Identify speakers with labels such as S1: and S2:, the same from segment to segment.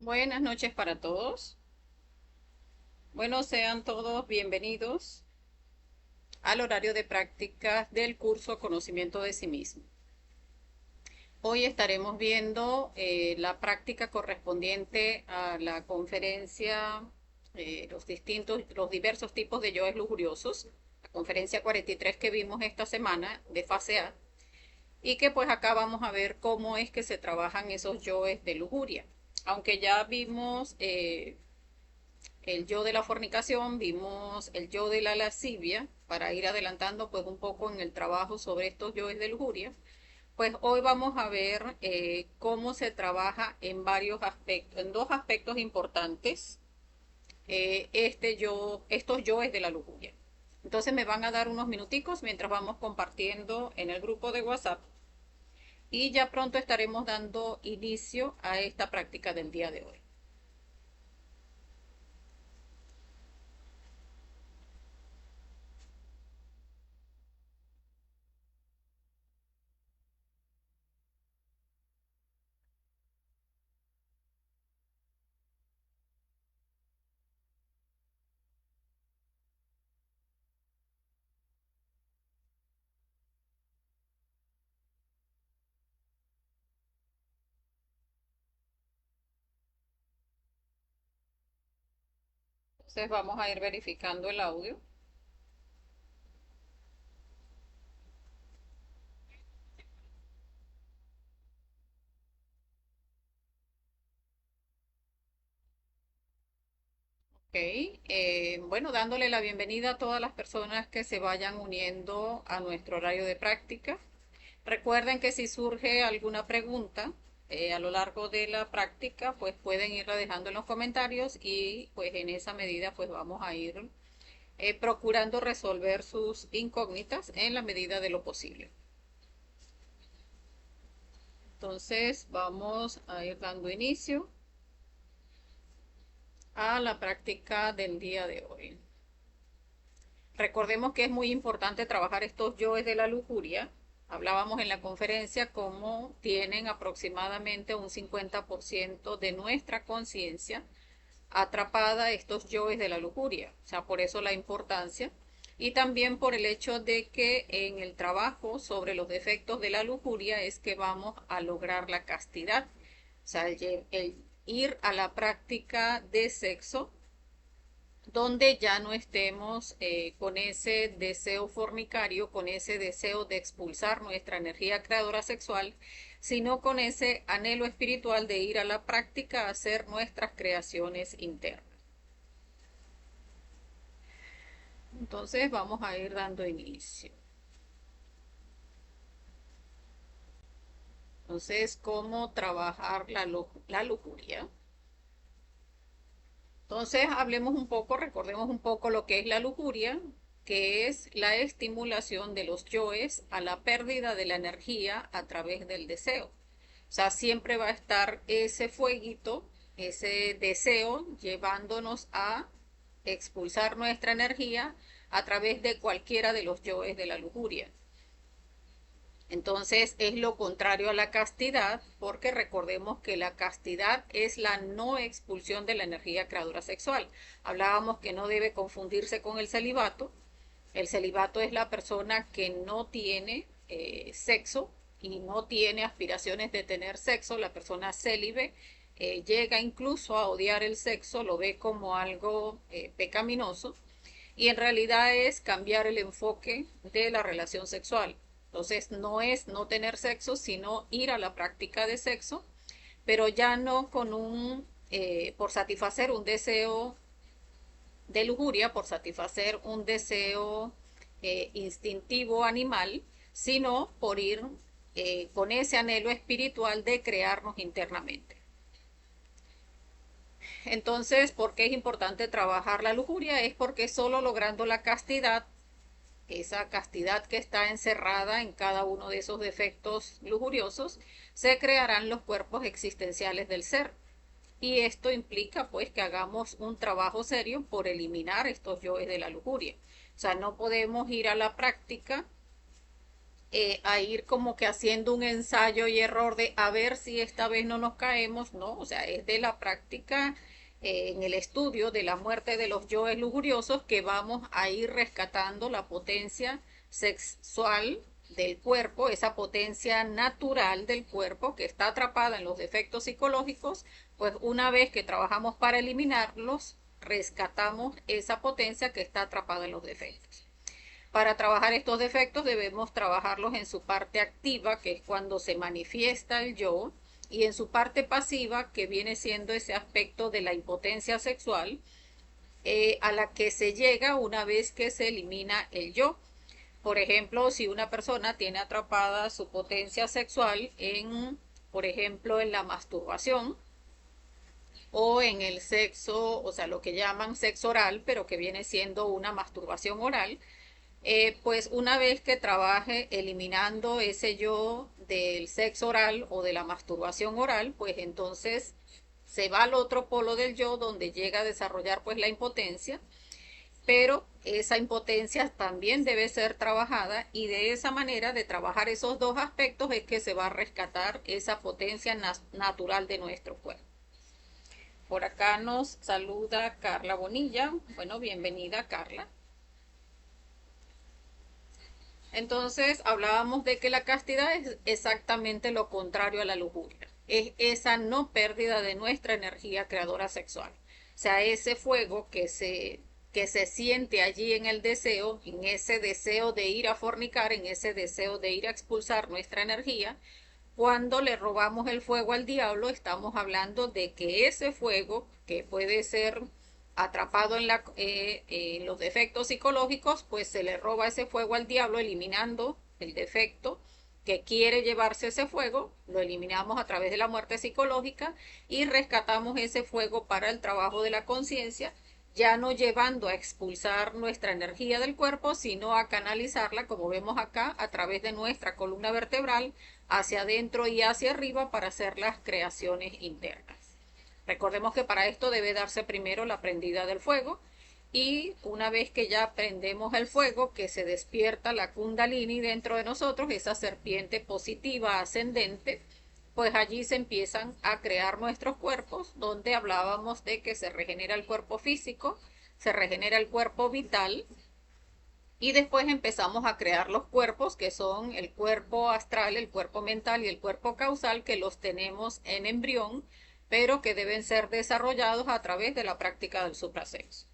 S1: Buenas noches para todos. Bueno, sean todos bienvenidos al horario de prácticas del curso Conocimiento de sí mismo. Hoy estaremos viendo la práctica correspondiente a la conferencia, los diversos tipos de yoes lujuriosos, la conferencia 43 que vimos esta semana de fase A, y que pues acá vamos a ver cómo es que se trabajan esos yoes de lujuria. Aunque ya vimos el yo de la fornicación, vimos el yo de la lascivia, para ir adelantando pues un poco en el trabajo sobre estos yoes de lujuria, pues hoy vamos a ver cómo se trabaja en varios aspectos, en dos aspectos importantes, estos yoes de la lujuria. Entonces me van a dar unos minuticos mientras vamos compartiendo en el grupo de WhatsApp y ya pronto estaremos dando inicio a esta práctica del día de hoy. Entonces vamos a ir verificando el audio. Ok, bueno, dándole la bienvenida a todas las personas que se vayan uniendo a nuestro horario de práctica. Recuerden que si surge alguna pregunta a lo largo de la práctica, pues pueden irla dejando en los comentarios y pues en esa medida pues vamos a ir procurando resolver sus incógnitas en la medida de lo posible. Entonces vamos a ir dando inicio a la práctica del día de hoy. Recordemos que es muy importante trabajar estos yoes de la lujuria. Hablábamos en la conferencia cómo tienen aproximadamente un 50% de nuestra conciencia atrapada estos yoes de la lujuria. O sea, por eso la importancia. Y también por el hecho de que en el trabajo sobre los defectos de la lujuria es que vamos a lograr la castidad. O sea, el ir a la práctica de sexo donde ya no estemos con ese deseo fornicario, con ese deseo de expulsar nuestra energía creadora sexual, sino con ese anhelo espiritual de ir a la práctica a hacer nuestras creaciones internas. Entonces vamos a ir dando inicio. Entonces, ¿cómo trabajar la lujuria? Entonces, hablemos un poco, recordemos un poco lo que es la lujuria, que es la estimulación de los yoes a la pérdida de la energía a través del deseo. O sea, siempre va a estar ese fueguito, ese deseo llevándonos a expulsar nuestra energía a través de cualquiera de los yoes de la lujuria. Entonces es lo contrario a la castidad, porque recordemos que la castidad es la no expulsión de la energía creadora sexual. Hablábamos que no debe confundirse con el celibato. El celibato es la persona que no tiene sexo y no tiene aspiraciones de tener sexo. La persona célibe llega incluso a odiar el sexo, lo ve como algo pecaminoso y en realidad es cambiar el enfoque de la relación sexual. Entonces no es no tener sexo, sino ir a la práctica de sexo, pero ya no con por satisfacer un deseo de lujuria, por satisfacer un deseo instintivo animal, sino por ir con ese anhelo espiritual de crearnos internamente. Entonces, ¿por qué es importante trabajar la lujuria? Es porque solo logrando la castidad, esa castidad que está encerrada en cada uno de esos defectos lujuriosos, se crearán los cuerpos existenciales del ser. Y esto implica pues que hagamos un trabajo serio por eliminar estos yoes de la lujuria. O sea, no podemos ir a la práctica a ir como que haciendo un ensayo y error de a ver si esta vez no nos caemos, ¿no? O sea, es de la práctica en el estudio de la muerte de los yoes lujuriosos que vamos a ir rescatando la potencia sexual del cuerpo, esa potencia natural del cuerpo que está atrapada en los defectos psicológicos, pues una vez que trabajamos para eliminarlos, rescatamos esa potencia que está atrapada en los defectos. Para trabajar estos defectos debemos trabajarlos en su parte activa, que es cuando se manifiesta el yo, y en su parte pasiva, que viene siendo ese aspecto de la impotencia sexual, a la que se llega una vez que se elimina el yo. Por ejemplo, si una persona tiene atrapada su potencia sexual en, por ejemplo, en la masturbación o en el sexo, o sea, lo que llaman sexo oral, pero que viene siendo una masturbación oral, pues una vez que trabaje eliminando ese yo del sexo oral o de la masturbación oral, pues entonces se va al otro polo del yo donde llega a desarrollar pues la impotencia, pero esa impotencia también debe ser trabajada y de esa manera de trabajar esos dos aspectos es que se va a rescatar esa potencia natural de nuestro cuerpo. Por acá nos saluda Carla Bonilla. Bueno, bienvenida Carla. Entonces hablábamos de que la castidad es exactamente lo contrario a la lujuria. Es esa no pérdida de nuestra energía creadora sexual. O sea, ese fuego que se siente allí en ese deseo de ir a fornicar, en ese deseo de ir a expulsar nuestra energía. Cuando le robamos el fuego al diablo, estamos hablando de que ese fuego, que puede ser atrapado en los defectos psicológicos, pues se le roba ese fuego al diablo eliminando el defecto que quiere llevarse ese fuego, lo eliminamos a través de la muerte psicológica y rescatamos ese fuego para el trabajo de la conciencia, ya no llevando a expulsar nuestra energía del cuerpo, sino a canalizarla, como vemos acá, a través de nuestra columna vertebral, hacia adentro y hacia arriba para hacer las creaciones internas. Recordemos que para esto debe darse primero la prendida del fuego y una vez que ya prendemos el fuego, que se despierta la kundalini dentro de nosotros, esa serpiente positiva ascendente, pues allí se empiezan a crear nuestros cuerpos, donde hablábamos de que se regenera el cuerpo físico, se regenera el cuerpo vital y después empezamos a crear los cuerpos, que son el cuerpo astral, el cuerpo mental y el cuerpo causal, que los tenemos en embrión, pero que deben ser desarrollados a través de la práctica del suprasexo.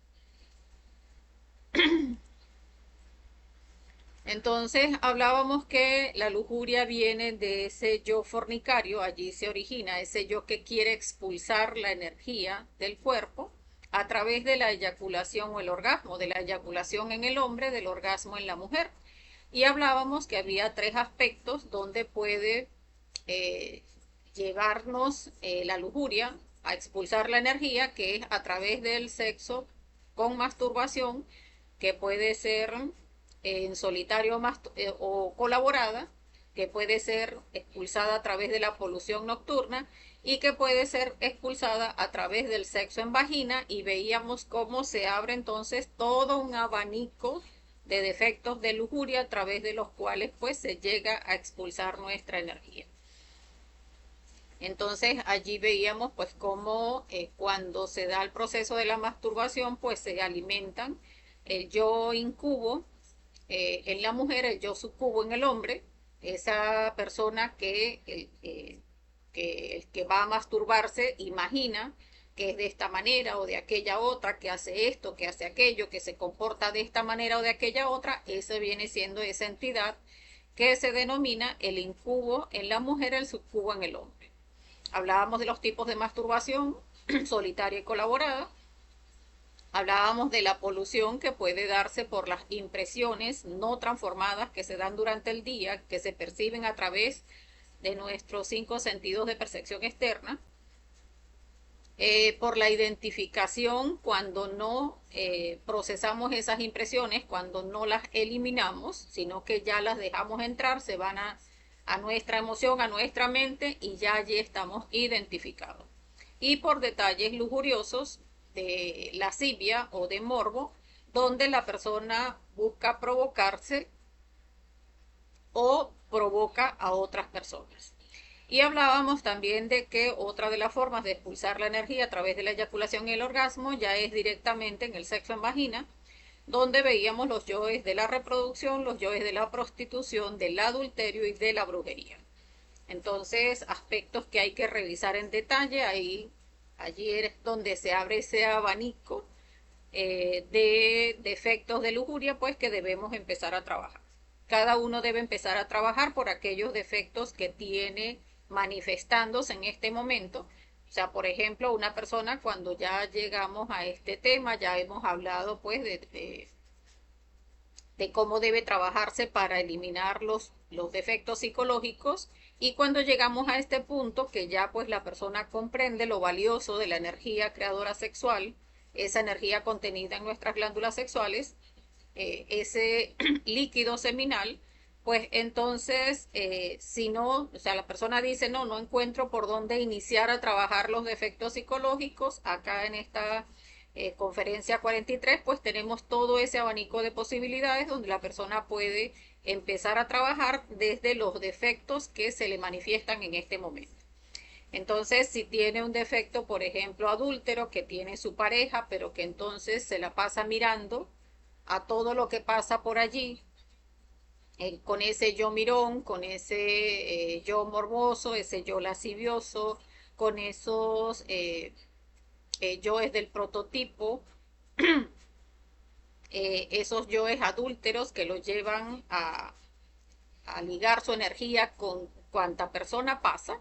S1: Entonces hablábamos que la lujuria viene de ese yo fornicario, allí se origina ese yo que quiere expulsar la energía del cuerpo a través de la eyaculación o el orgasmo, de la eyaculación en el hombre, del orgasmo en la mujer. Y hablábamos que había tres aspectos donde puede eh, llevarnos la lujuria a expulsar la energía, que es a través del sexo con masturbación, que puede ser en solitario o colaborada, que puede ser expulsada a través de la polución nocturna y que puede ser expulsada a través del sexo en vagina, y veíamos cómo se abre entonces todo un abanico de defectos de lujuria a través de los cuales pues se llega a expulsar nuestra energía. Entonces allí veíamos pues cómo cuando se da el proceso de la masturbación pues se alimentan el yo incubo en la mujer, el yo sucubo en el hombre, esa persona que va a masturbarse imagina que es de esta manera o de aquella otra, que hace esto, que hace aquello, que se comporta de esta manera o de aquella otra, eso viene siendo esa entidad que se denomina el incubo en la mujer, el sucubo en el hombre. Hablábamos de los tipos de masturbación, solitaria y colaborada. Hablábamos de la polución que puede darse por las impresiones no transformadas que se dan durante el día, que se perciben a través de nuestros 5 sentidos de percepción externa. Por la identificación cuando no procesamos esas impresiones, cuando no las eliminamos, sino que ya las dejamos entrar, se van a nuestra emoción, a nuestra mente y ya allí estamos identificados. Y por detalles lujuriosos de lascivia o de morbo, donde la persona busca provocarse o provoca a otras personas. Y hablábamos también de que otra de las formas de expulsar la energía a través de la eyaculación y el orgasmo ya es directamente en el sexo en vagina, donde veíamos los yoes de la reproducción, los yoes de la prostitución, del adulterio y de la brujería. Entonces, aspectos que hay que revisar en detalle, allí es donde se abre ese abanico de defectos de lujuria, pues que debemos empezar a trabajar. Cada uno debe empezar a trabajar por aquellos defectos que tiene manifestándose en este momento. O sea, por ejemplo, una persona cuando ya llegamos a este tema, ya hemos hablado pues de cómo debe trabajarse para eliminar los defectos psicológicos, y cuando llegamos a este punto que ya pues la persona comprende lo valioso de la energía creadora sexual, esa energía contenida en nuestras glándulas sexuales, ese líquido seminal, pues entonces, si no, o sea, la persona dice, no, no encuentro por dónde iniciar a trabajar los defectos psicológicos, acá en esta conferencia 43, pues tenemos todo ese abanico de posibilidades donde la persona puede empezar a trabajar desde los defectos que se le manifiestan en este momento. Entonces, si tiene un defecto, por ejemplo, adúltero, que tiene su pareja, pero que entonces se la pasa mirando a todo lo que pasa por allí, con ese yo mirón, con ese yo morboso, ese yo lascivioso, con esos yoes del prototipo, esos yoes adúlteros que lo llevan a ligar su energía con cuanta persona pasa,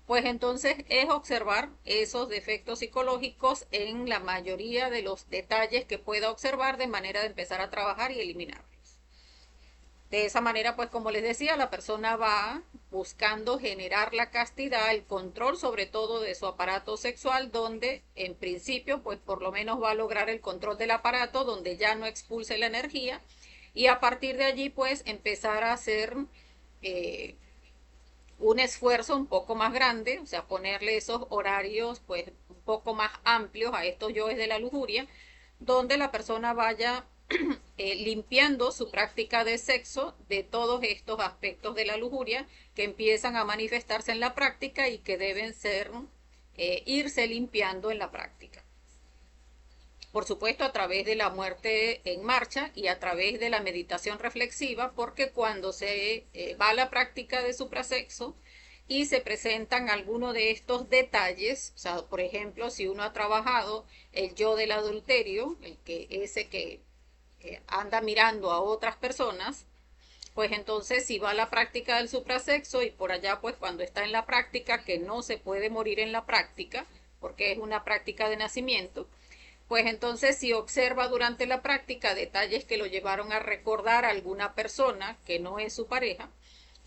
S1: pues entonces es observar esos defectos psicológicos en la mayoría de los detalles que pueda observar, de manera de empezar a trabajar y eliminarlos. De esa manera, pues como les decía, la persona va buscando generar la castidad, el control sobre todo de su aparato sexual, donde en principio, pues por lo menos va a lograr el control del aparato, donde ya no expulse la energía, y a partir de allí, pues empezar a hacer un esfuerzo un poco más grande, o sea, ponerle esos horarios pues un poco más amplios a estos yoes de la lujuria, donde la persona vaya limpiando su práctica de sexo de todos estos aspectos de la lujuria que empiezan a manifestarse en la práctica y que deben irse limpiando en la práctica. Por supuesto, a través de la muerte en marcha y a través de la meditación reflexiva, porque cuando se va a la práctica de suprasexo y se presentan algunos de estos detalles, o sea, por ejemplo, si uno ha trabajado el yo del adulterio, ese que anda mirando a otras personas, pues entonces si va a la práctica del suprasexo y por allá pues cuando está en la práctica, que no se puede morir en la práctica, porque es una práctica de nacimiento, pues entonces si observa durante la práctica detalles que lo llevaron a recordar a alguna persona que no es su pareja,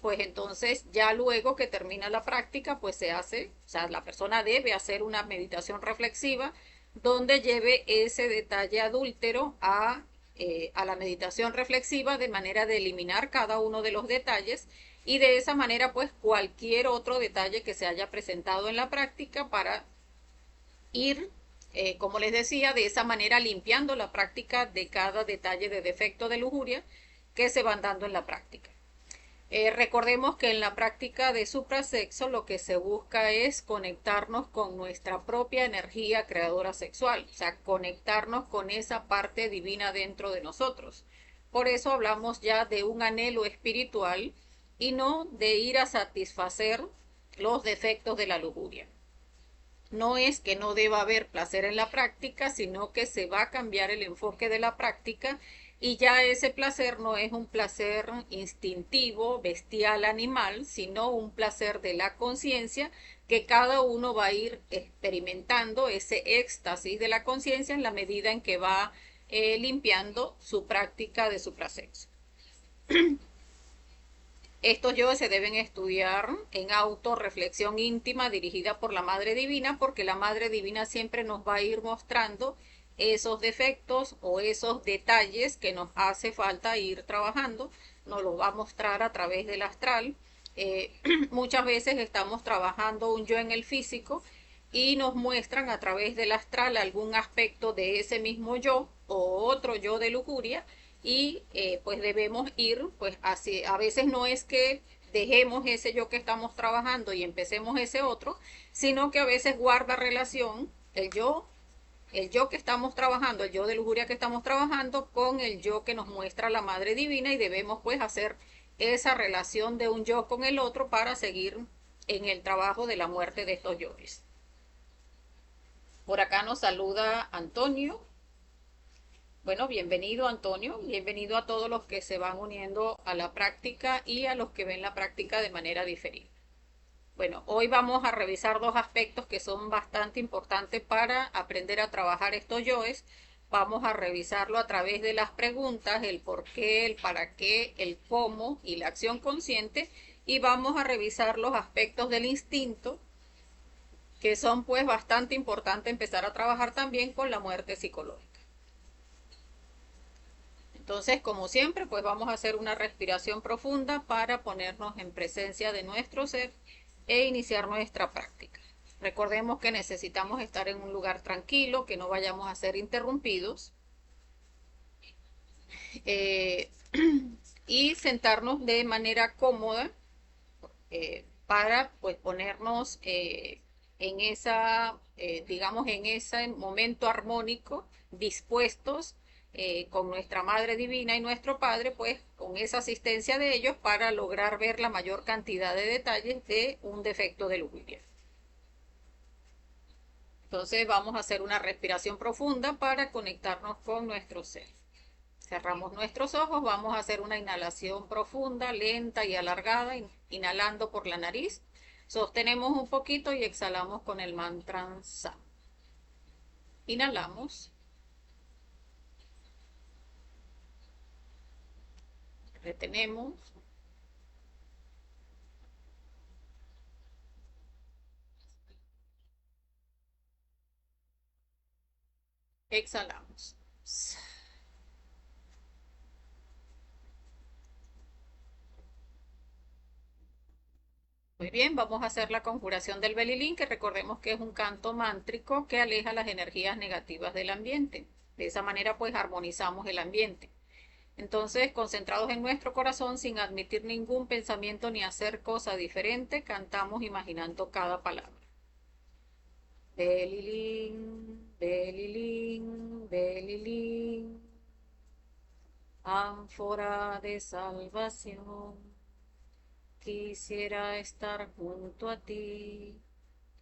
S1: pues entonces ya luego que termina la práctica, pues se hace, o sea, la persona debe hacer una meditación reflexiva donde lleve ese detalle adúltero a la meditación reflexiva, de manera de eliminar cada uno de los detalles, y de esa manera pues cualquier otro detalle que se haya presentado en la práctica, para ir, como les decía, de esa manera limpiando la práctica de cada detalle de defecto de lujuria que se van dando en la práctica. Recordemos que en la práctica de suprasexo lo que se busca es conectarnos con nuestra propia energía creadora sexual, o sea, conectarnos con esa parte divina dentro de nosotros. Por eso hablamos ya de un anhelo espiritual y no de ir a satisfacer los defectos de la lujuria. No es que no deba haber placer en la práctica, sino que se va a cambiar el enfoque de la práctica, y ya ese placer no es un placer instintivo, bestial, animal, sino un placer de la conciencia, que cada uno va a ir experimentando ese éxtasis de la conciencia en la medida en que va limpiando su práctica de suprasexo. Estos yoes se deben estudiar en autorreflexión íntima dirigida por la Madre Divina, porque la Madre Divina siempre nos va a ir mostrando esos defectos o esos detalles que nos hace falta ir trabajando. Nos los va a mostrar a través del astral. Muchas veces estamos trabajando un yo en el físico y nos muestran a través del astral algún aspecto de ese mismo yo o otro yo de lujuria, y pues debemos ir, pues así, a veces no es que dejemos ese yo que estamos trabajando y empecemos ese otro, sino que a veces guarda relación el yo que estamos trabajando, el yo de lujuria que estamos trabajando con el yo que nos muestra la Madre Divina y debemos pues hacer esa relación de un yo con el otro para seguir en el trabajo de la muerte de estos yoes. Por acá nos saluda Antonio. Bueno, bienvenido Antonio, bienvenido a todos los que se van uniendo a la práctica y a los que ven la práctica de manera diferida. Bueno, hoy vamos a revisar dos aspectos que son bastante importantes para aprender a trabajar estos yoes. Vamos a revisarlo a través de las preguntas, el por qué, el para qué, el cómo y la acción consciente. Y vamos a revisar los aspectos del instinto, que son pues bastante importantes empezar a trabajar también con la muerte psicológica. Entonces, como siempre, pues vamos a hacer una respiración profunda para ponernos en presencia de nuestro ser e iniciar nuestra práctica. Recordemos que necesitamos estar en un lugar tranquilo, que no vayamos a ser interrumpidos eh, y sentarnos de manera cómoda para pues ponernos en esa, digamos, en ese momento armónico, dispuestos con nuestra Madre Divina y nuestro Padre, pues con esa asistencia de ellos para lograr ver la mayor cantidad de detalles de un defecto de lujuria. Entonces vamos a hacer una respiración profunda para conectarnos con nuestro ser. Cerramos nuestros ojos, vamos a hacer una inhalación profunda, lenta y alargada, inhalando por la nariz. Sostenemos un poquito y exhalamos con el mantra Sa. Inhalamos, retenemos, exhalamos. Muy bien, vamos a hacer la conjuración del Belilín, que recordemos que es un canto mántrico que aleja las energías negativas del ambiente. De esa manera, pues armonizamos el ambiente. Entonces, concentrados en nuestro corazón, sin admitir ningún pensamiento ni hacer cosa diferente, cantamos imaginando cada palabra. Belilín, belilín, belilín, ánfora de salvación. Quisiera estar junto a ti.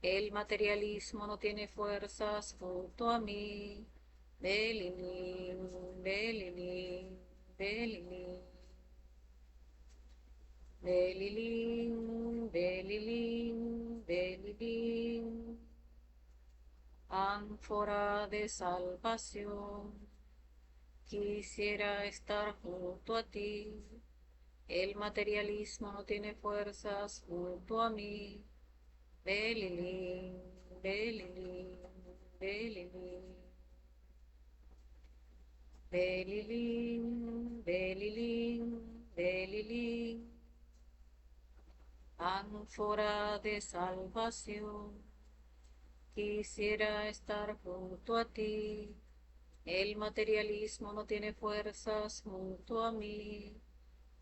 S1: El materialismo no tiene fuerzas junto a mí. Belilín, belilín, belilín. Belilín, belilín, belilín, ánfora de salvación. Quisiera estar junto a ti. El materialismo no tiene fuerzas junto a mí. Belilín, belilín, belilín. Belilín, belilín, belilín, ánfora de salvación. Quisiera estar junto a ti. El materialismo no tiene fuerzas junto a mí.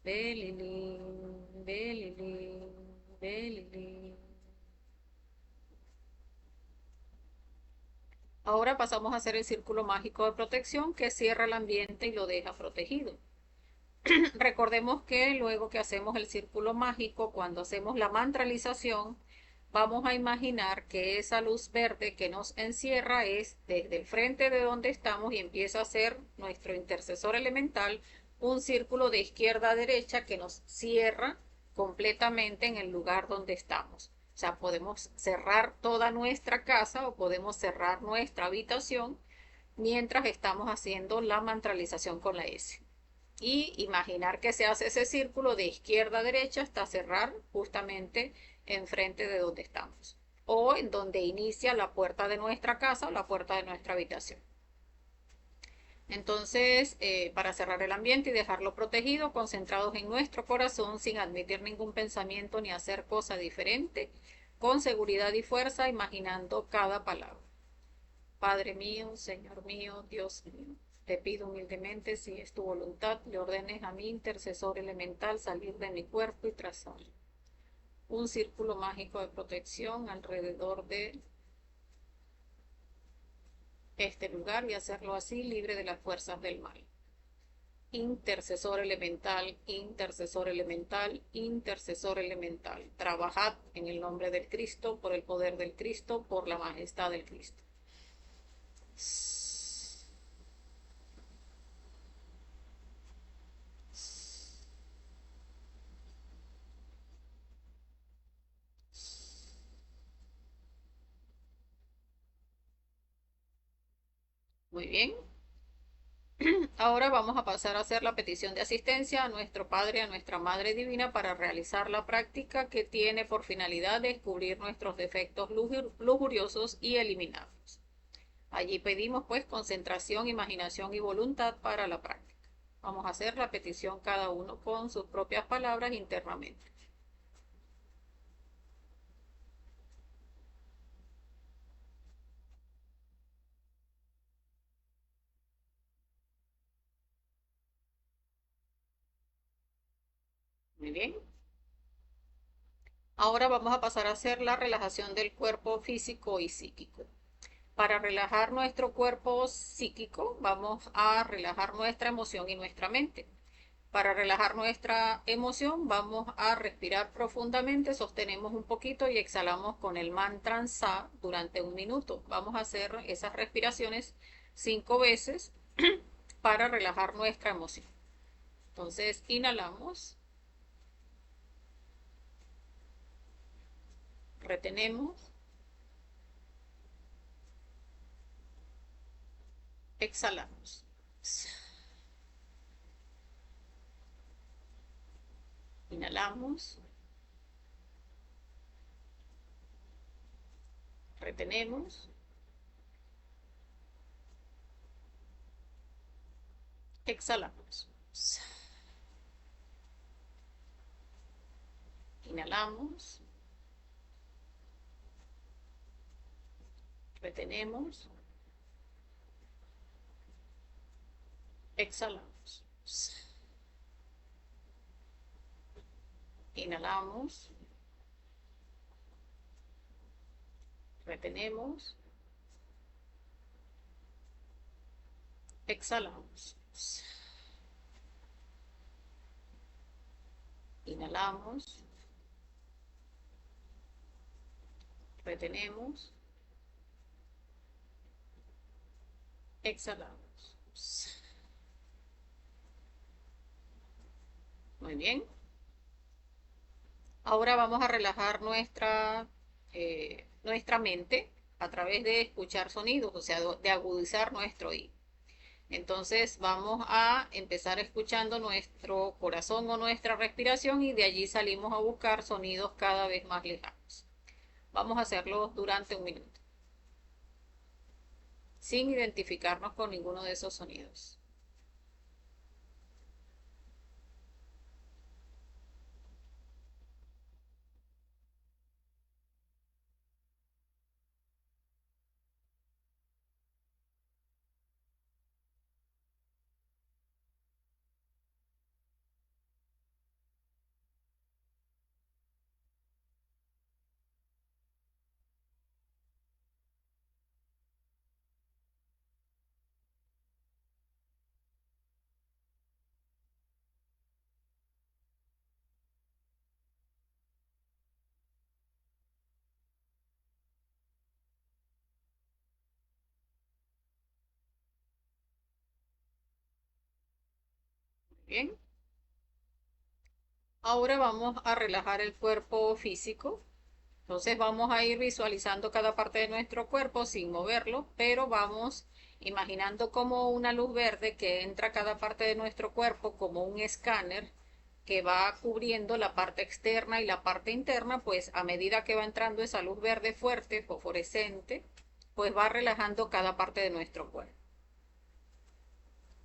S1: Belilín, belilín, belilín. Ahora pasamos a hacer el círculo mágico de protección que cierra el ambiente y lo deja protegido. Recordemos que luego que hacemos el círculo mágico, cuando hacemos la mantralización, vamos a imaginar que esa luz verde que nos encierra es desde el frente de donde estamos y empieza a ser nuestro intercesor elemental un círculo de izquierda a derecha que nos cierra completamente en el lugar donde estamos. O sea, podemos cerrar toda nuestra casa o podemos cerrar nuestra habitación mientras estamos haciendo la mantralización con la S y imaginar que se hace ese círculo de izquierda a derecha hasta cerrar justamente enfrente de donde estamos o en donde inicia la puerta de nuestra casa o la puerta de nuestra habitación. Entonces, para cerrar el ambiente y dejarlo protegido, concentrados en nuestro corazón, sin admitir ningún pensamiento ni hacer cosa diferente, con seguridad y fuerza, imaginando cada palabra. Padre mío, Señor mío, Dios mío. Te pido humildemente, si es tu voluntad, le ordenes a mi intercesor elemental salir de mi cuerpo y trazar un círculo mágico de protección alrededor de este lugar y hacerlo así libre de las fuerzas del mal. Intercesor elemental, intercesor elemental, intercesor elemental. Trabajad en el nombre del Cristo, por el poder del Cristo, por la majestad del Cristo. Muy bien. Ahora vamos a pasar a hacer la petición de asistencia a nuestro Padre, a nuestra Madre Divina, para realizar la práctica que tiene por finalidad descubrir nuestros defectos lujuriosos y eliminarlos. Allí pedimos pues concentración, imaginación y voluntad para la práctica. Vamos a hacer la petición cada uno con sus propias palabras internamente. Muy bien. Ahora vamos a pasar a hacer la relajación del cuerpo físico y psíquico. Para relajar nuestro cuerpo psíquico, vamos a relajar nuestra emoción y nuestra mente. Para relajar nuestra emoción, vamos a respirar profundamente, sostenemos un poquito y exhalamos con el mantra Sa durante 1 minuto. Vamos a hacer esas respiraciones 5 veces para relajar nuestra emoción. Entonces, inhalamos, retenemos, exhalamos. Inhalamos, retenemos, exhalamos. Inhalamos, retenemos, exhalamos. Inhalamos, retenemos, exhalamos. Inhalamos, retenemos, exhalamos. Muy bien. Ahora vamos a relajar nuestra mente a través de escuchar sonidos, o sea, de agudizar nuestro oído. Entonces vamos a empezar escuchando nuestro corazón o nuestra respiración y de allí salimos a buscar sonidos cada vez más lejanos. Vamos a hacerlo durante 1 minuto, sin identificarnos con ninguno de esos sonidos. Bien. Ahora vamos a relajar el cuerpo físico. Entonces vamos a ir visualizando cada parte de nuestro cuerpo sin moverlo, pero vamos imaginando como una luz verde que entra a cada parte de nuestro cuerpo como un escáner que va cubriendo la parte externa y la parte interna, pues a medida que va entrando esa luz verde fuerte, fosforescente, pues va relajando cada parte de nuestro cuerpo.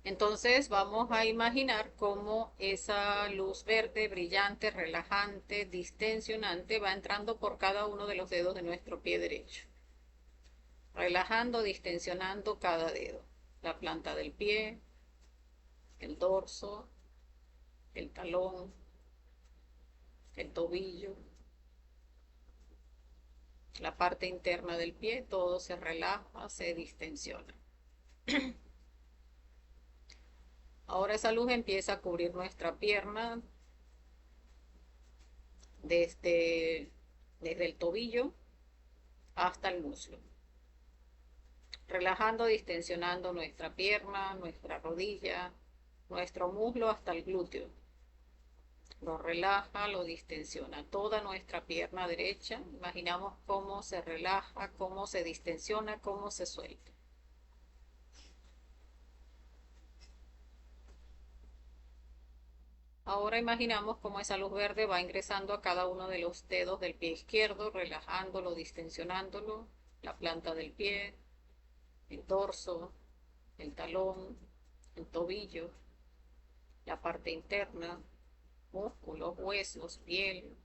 S1: Entonces vamos a imaginar cómo esa luz verde, brillante, relajante, distensionante va entrando por cada uno de los dedos de nuestro pie derecho, relajando, distensionando cada dedo. la planta del pie, el dorso, el talón, el tobillo, la parte interna del pie, todo se relaja, se distensiona. Ahora esa luz empieza a cubrir nuestra pierna desde el tobillo hasta el muslo, relajando, distensionando nuestra pierna, nuestra rodilla, nuestro muslo hasta el glúteo. Lo relaja, lo distensiona. Toda nuestra pierna derecha, imaginamos cómo se relaja, cómo se distensiona, cómo se suelta. Ahora imaginamos cómo esa luz verde va ingresando a cada uno de los dedos del pie izquierdo, relajándolo, distensionándolo, la planta del pie, el dorso, el talón, el tobillo, la parte interna, músculos, huesos, piel.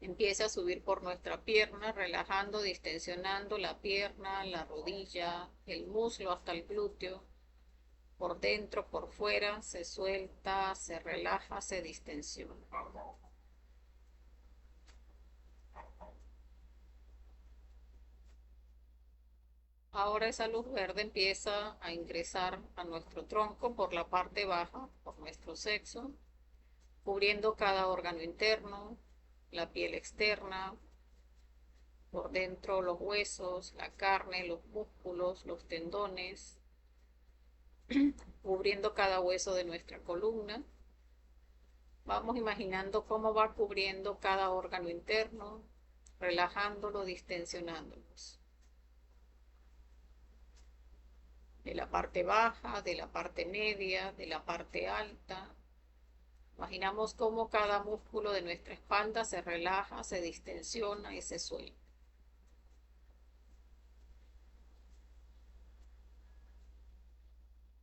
S1: Empieza a subir por nuestra pierna, relajando, distensionando la pierna, la rodilla, el muslo hasta el glúteo. Por dentro, por fuera, se suelta, se relaja, se distensiona. Ahora esa luz verde empieza a ingresar a nuestro tronco por la parte baja, por nuestro sexo, cubriendo cada órgano interno, la piel externa, por dentro los huesos, la carne, los músculos, los tendones, cubriendo cada hueso de nuestra columna. Vamos imaginando cómo va cubriendo cada órgano interno, relajándolo, distensionándolos. De la parte baja, de la parte media, de la parte alta. Imaginamos cómo cada músculo de nuestra espalda se relaja, se distensiona y se suelta.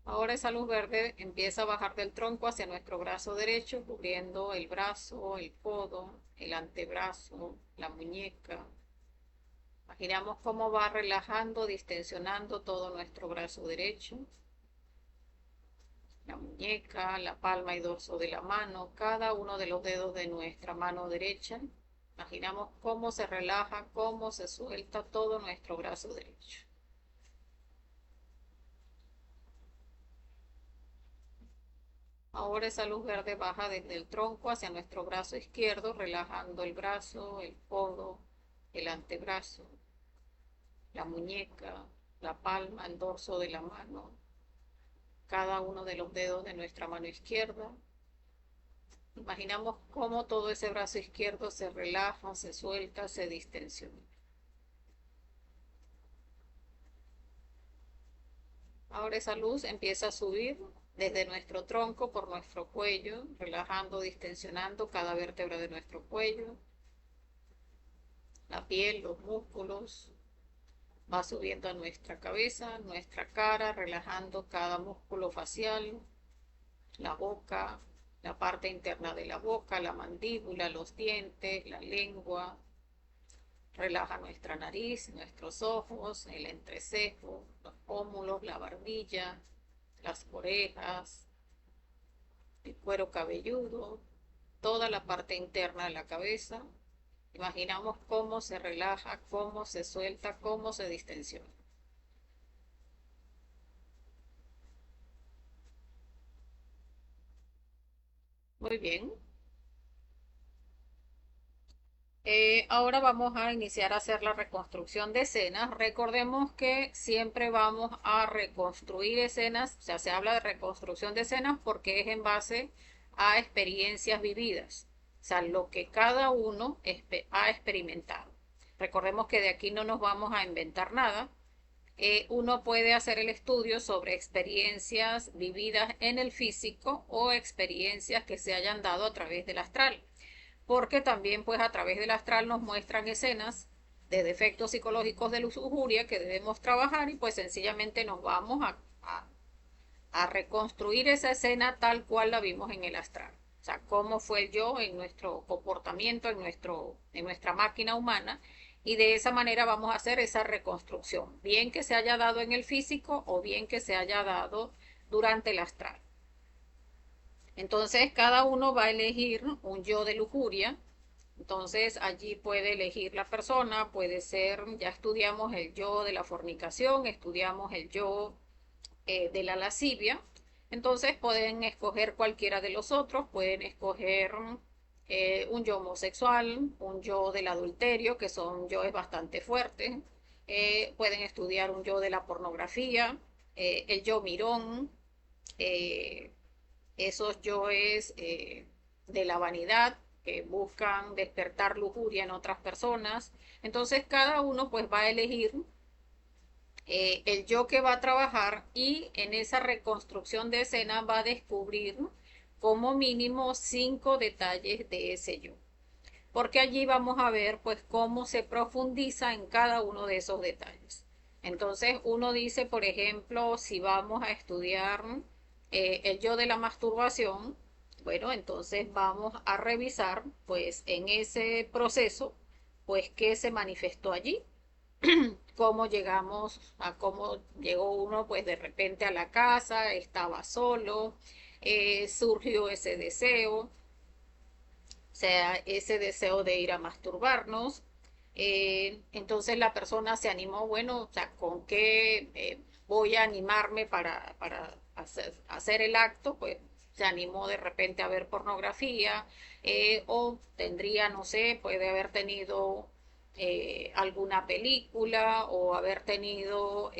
S1: Ahora esa luz verde empieza a bajar del tronco hacia nuestro brazo derecho, cubriendo el brazo, el codo, el antebrazo, la muñeca. Imaginamos cómo va relajando, distensionando todo nuestro brazo derecho, la muñeca, la palma y dorso de la mano, cada uno de los dedos de nuestra mano derecha. Imaginamos cómo se relaja, cómo se suelta todo nuestro brazo derecho. Ahora esa luz verde baja desde el tronco hacia nuestro brazo izquierdo, relajando el brazo, el codo, el antebrazo, la muñeca, la palma, el dorso de la mano, cada uno de los dedos de nuestra mano izquierda. Imaginamos cómo todo ese brazo izquierdo se relaja, se suelta, se distensiona. Ahora esa luz empieza a subir desde nuestro tronco por nuestro cuello, relajando, distensionando cada vértebra de nuestro cuello, la piel, los músculos. Va subiendo a nuestra cabeza, nuestra cara, relajando cada músculo facial, la boca, la parte interna de la boca, la mandíbula, los dientes, la lengua. Relaja nuestra nariz, nuestros ojos, el entrecejo, los pómulos, la barbilla, las orejas, el cuero cabelludo, toda la parte interna de la cabeza. Imaginamos cómo se relaja, cómo se suelta, cómo se distensiona. Muy bien. Ahora vamos a iniciar a hacer la reconstrucción de escenas. Recordemos que siempre vamos a reconstruir escenas, o sea, se habla de reconstrucción de escenas porque es en base a experiencias vividas, o sea, lo que cada uno ha experimentado. Recordemos que de aquí no nos vamos a inventar nada. Uno puede hacer el estudio sobre experiencias vividas en el físico o experiencias que se hayan dado a través del astral, porque también pues a través del astral nos muestran escenas de defectos psicológicos de lujuria que debemos trabajar y pues sencillamente nos vamos a reconstruir esa escena tal cual la vimos en el astral. O sea, cómo fue yo en nuestro comportamiento, en nuestra máquina humana y de esa manera vamos a hacer esa reconstrucción, bien que se haya dado en el físico o bien que se haya dado durante el astral. Entonces cada uno va a elegir un yo de lujuria. Entonces allí puede elegir la persona, puede ser, ya estudiamos el yo de la fornicación, estudiamos el yo de la lascivia. Entonces pueden escoger cualquiera de los otros, pueden escoger un yo homosexual, un yo del adulterio, que son yoes bastante fuertes. Pueden estudiar un yo de la pornografía, el yo mirón, eh, esos yoes de la vanidad que buscan despertar lujuria en otras personas. Entonces cada uno pues va a elegir el yo que va a trabajar y en esa reconstrucción de escena va a descubrir como mínimo 5 detalles de ese yo. Porque allí vamos a ver pues cómo se profundiza en cada uno de esos detalles. Entonces uno dice, por ejemplo, si vamos a estudiar el yo de la masturbación, bueno, entonces vamos a revisar pues en ese proceso pues qué se manifestó allí, cómo llegamos a cómo llegó uno pues de repente a la casa, estaba solo, surgió ese deseo, o sea, ese deseo de ir a masturbarnos. Entonces la persona se animó, bueno, o sea, ¿con qué voy a animarme para hacer el acto? Pues se animó de repente a ver pornografía o tendría, no sé, puede haber tenido alguna película o haber tenido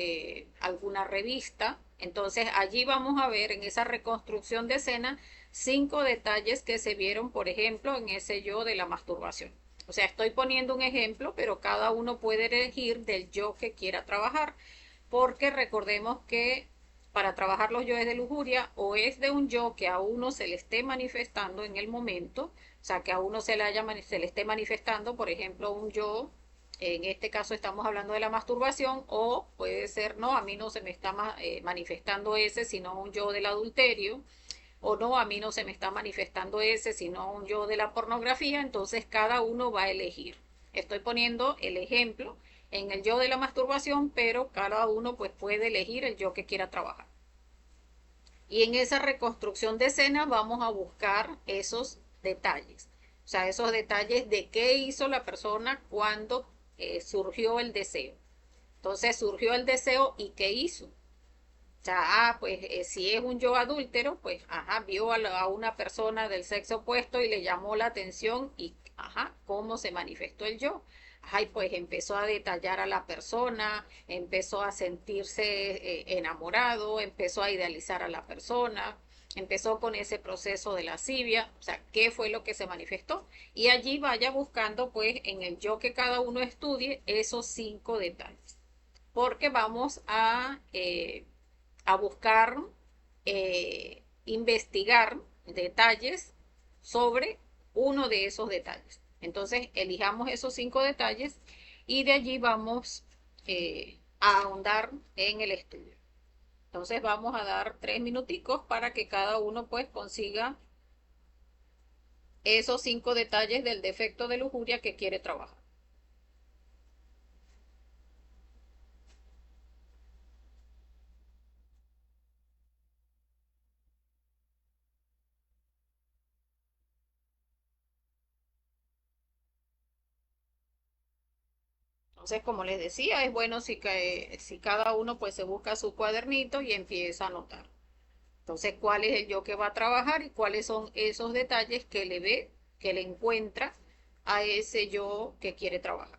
S1: alguna revista. Entonces allí vamos a ver en esa reconstrucción de escena 5 detalles que se vieron, por ejemplo, en ese yo de la masturbación. O sea, estoy poniendo un ejemplo, pero cada uno puede elegir del yo que quiera trabajar, porque recordemos que para trabajar los yoes de lujuria o es de un yo que a uno se le esté manifestando en el momento, o sea, que a uno se le esté manifestando, por ejemplo, un yo, en este caso estamos hablando de la masturbación, o puede ser, no, a mí no se me está manifestando ese, sino un yo del adulterio, o no, a mí no se me está manifestando ese, sino un yo de la pornografía, entonces cada uno va a elegir. Estoy poniendo el ejemplo en el yo de la masturbación, pero cada uno pues puede elegir el yo que quiera trabajar. Y en esa reconstrucción de escena vamos a buscar esos detalles. O sea, esos detalles de qué hizo la persona cuando surgió el deseo. Entonces surgió el deseo y qué hizo. O sea, pues si es un yo adúltero, pues, ajá, vio a una persona del sexo opuesto y le llamó la atención y, ajá, cómo se manifestó el yo. Ajá, y pues empezó a detallar a la persona, empezó a sentirse enamorado, empezó a idealizar a la persona, empezó con ese proceso de lascivia, o sea, qué fue lo que se manifestó. Y allí vaya buscando, pues, en el yo que cada uno estudie, esos 5 detalles. Porque vamos a buscar, investigar detalles sobre uno de esos detalles. Entonces, elijamos esos 5 detalles y de allí vamos a ahondar en el estudio. Entonces, vamos a dar 3 minuticos para que cada uno pues consiga esos 5 detalles del defecto de lujuria que quiere trabajar. Entonces, como les decía, es bueno si cada uno pues se busca su cuadernito y empieza a anotar. Entonces, ¿cuál es el yo que va a trabajar y cuáles son esos detalles que le ve, que le encuentra a ese yo que quiere trabajar?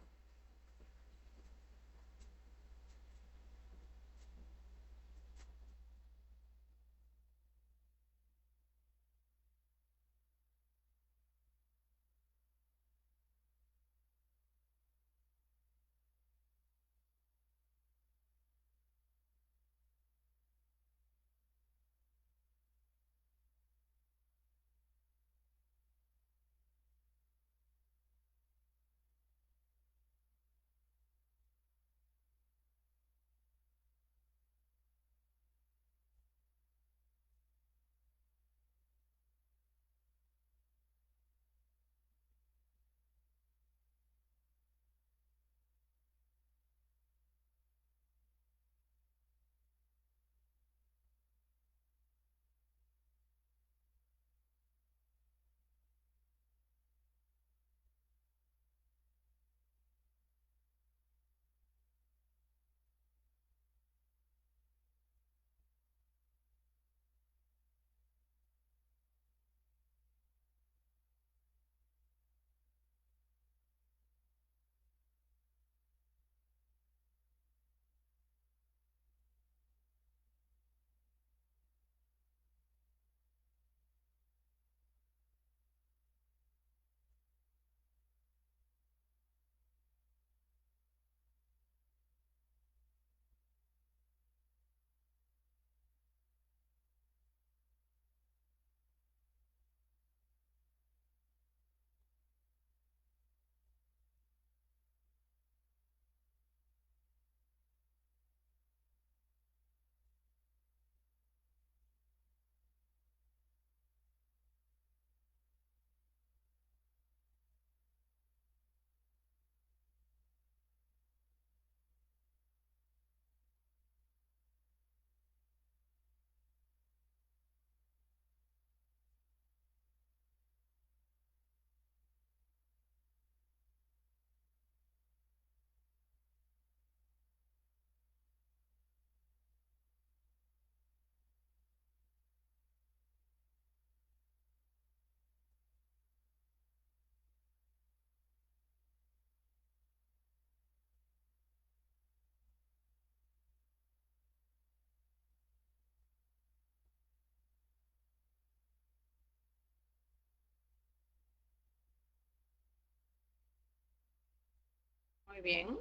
S1: Muy bien.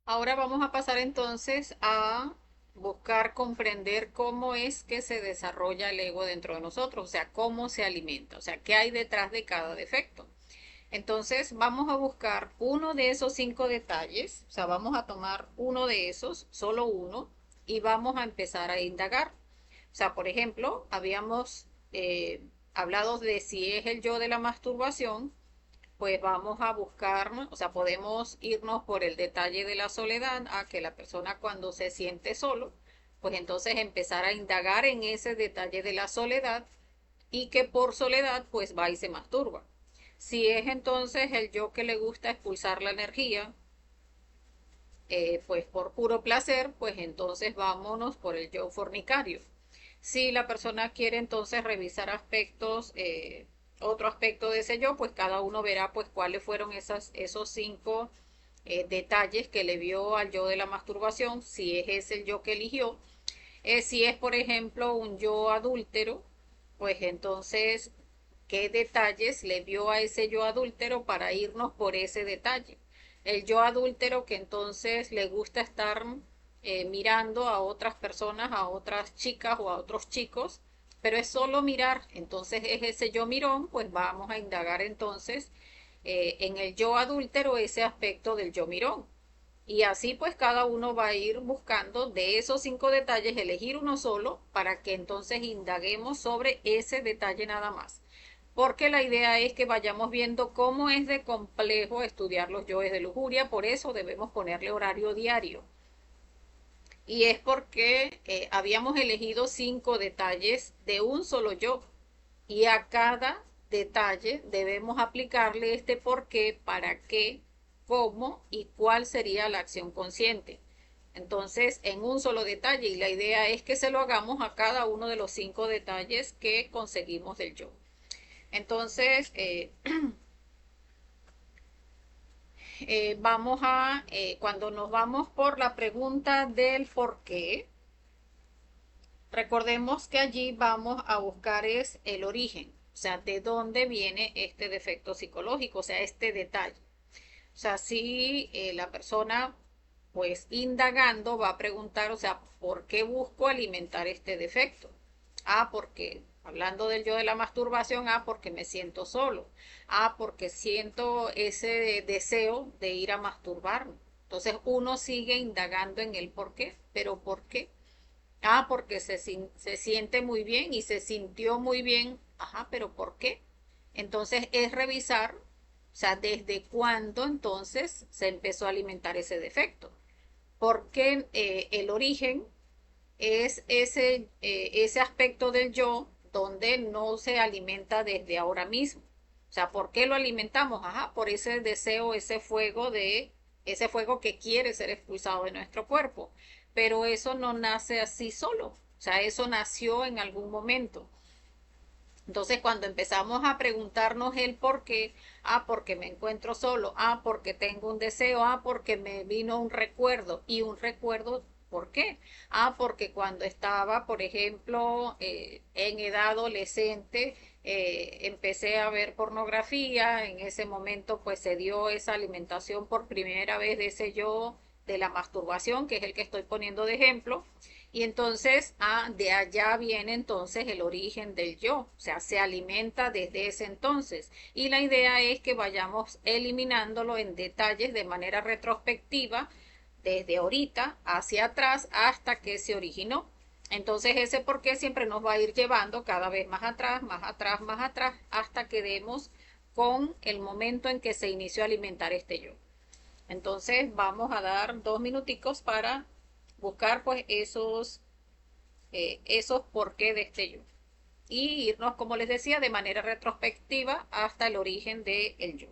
S1: Ahora vamos a pasar entonces a buscar comprender cómo es que se desarrolla el ego dentro de nosotros, o sea, cómo se alimenta, o sea, qué hay detrás de cada defecto. Entonces vamos a buscar uno de esos 5 detalles, o sea, vamos a tomar uno de esos, solo uno, y vamos a empezar a indagar. O sea, por ejemplo, habíamos hablado de si es el yo de la masturbación, pues vamos a buscar, ¿no? O sea, podemos irnos por el detalle de la soledad, a que la persona cuando se siente solo, pues entonces empezar a indagar en ese detalle de la soledad y que por soledad pues va y se masturba. Si es entonces el yo que le gusta expulsar la energía, pues por puro placer, pues entonces vámonos por el yo fornicario. Si la persona quiere entonces revisar aspectos, otro aspecto de ese yo, pues cada uno verá pues cuáles fueron esos 5 detalles que le vio al yo de la masturbación, si es ese el yo que eligió. Si es, por ejemplo, un yo adúltero, pues entonces, ¿qué detalles le vio a ese yo adúltero para irnos por ese detalle? El yo adúltero que entonces le gusta estar mirando a otras personas, a otras chicas o a otros chicos, pero es solo mirar, entonces es ese yo mirón, pues vamos a indagar entonces en el yo adúltero ese aspecto del yo mirón. Y así pues cada uno va a ir buscando de esos 5 detalles, elegir uno solo para que entonces indaguemos sobre ese detalle nada más. Porque la idea es que vayamos viendo cómo es de complejo estudiar los yoes de lujuria, por eso debemos ponerle horario diario. Y es porque habíamos elegido 5 detalles de un solo yo. Y a cada detalle debemos aplicarle este por qué, para qué, cómo y cuál sería la acción consciente. Entonces, en un solo detalle, y la idea es que se lo hagamos a cada uno de los 5 detalles que conseguimos del yo. Entonces, cuando nos vamos por la pregunta del por qué, recordemos que allí vamos a buscar es el origen, o sea, de dónde viene este defecto psicológico, o sea, este detalle. O sea, si la persona, pues indagando, va a preguntar, o sea, ¿por qué busco alimentar este defecto? Porque, hablando del yo de la masturbación, porque me siento solo. Porque siento ese deseo de ir a masturbarme. Entonces uno sigue indagando en el por qué, pero ¿por qué? Porque se siente muy bien y se sintió muy bien. Pero ¿por qué? Entonces es revisar, o sea, desde cuándo entonces se empezó a alimentar ese defecto. Porque el origen es ese aspecto del yo donde no se alimenta desde ahora mismo. O sea, ¿por qué lo alimentamos? Por ese deseo, ese fuego que quiere ser expulsado de nuestro cuerpo. Pero eso no nace así solo. O sea, eso nació en algún momento. Entonces, cuando empezamos a preguntarnos el por qué, porque me encuentro solo, porque tengo un deseo, porque me vino un recuerdo, y un recuerdo, ¿por qué? Porque cuando estaba, por ejemplo, en edad adolescente, empecé a ver pornografía, en ese momento pues se dio esa alimentación por primera vez de ese yo de la masturbación, que es el que estoy poniendo de ejemplo, y entonces, de allá viene entonces el origen del yo, o sea, se alimenta desde ese entonces. Y la idea es que vayamos eliminándolo en detalles de manera retrospectiva, desde ahorita hacia atrás hasta que se originó. Entonces ese por qué siempre nos va a ir llevando cada vez más atrás, más atrás, más atrás, hasta que demos con el momento en que se inició a alimentar este yo. Entonces vamos a dar 2 minuticos para buscar pues esos por qué de este yo. Y irnos, como les decía, de manera retrospectiva hasta el origen del yo.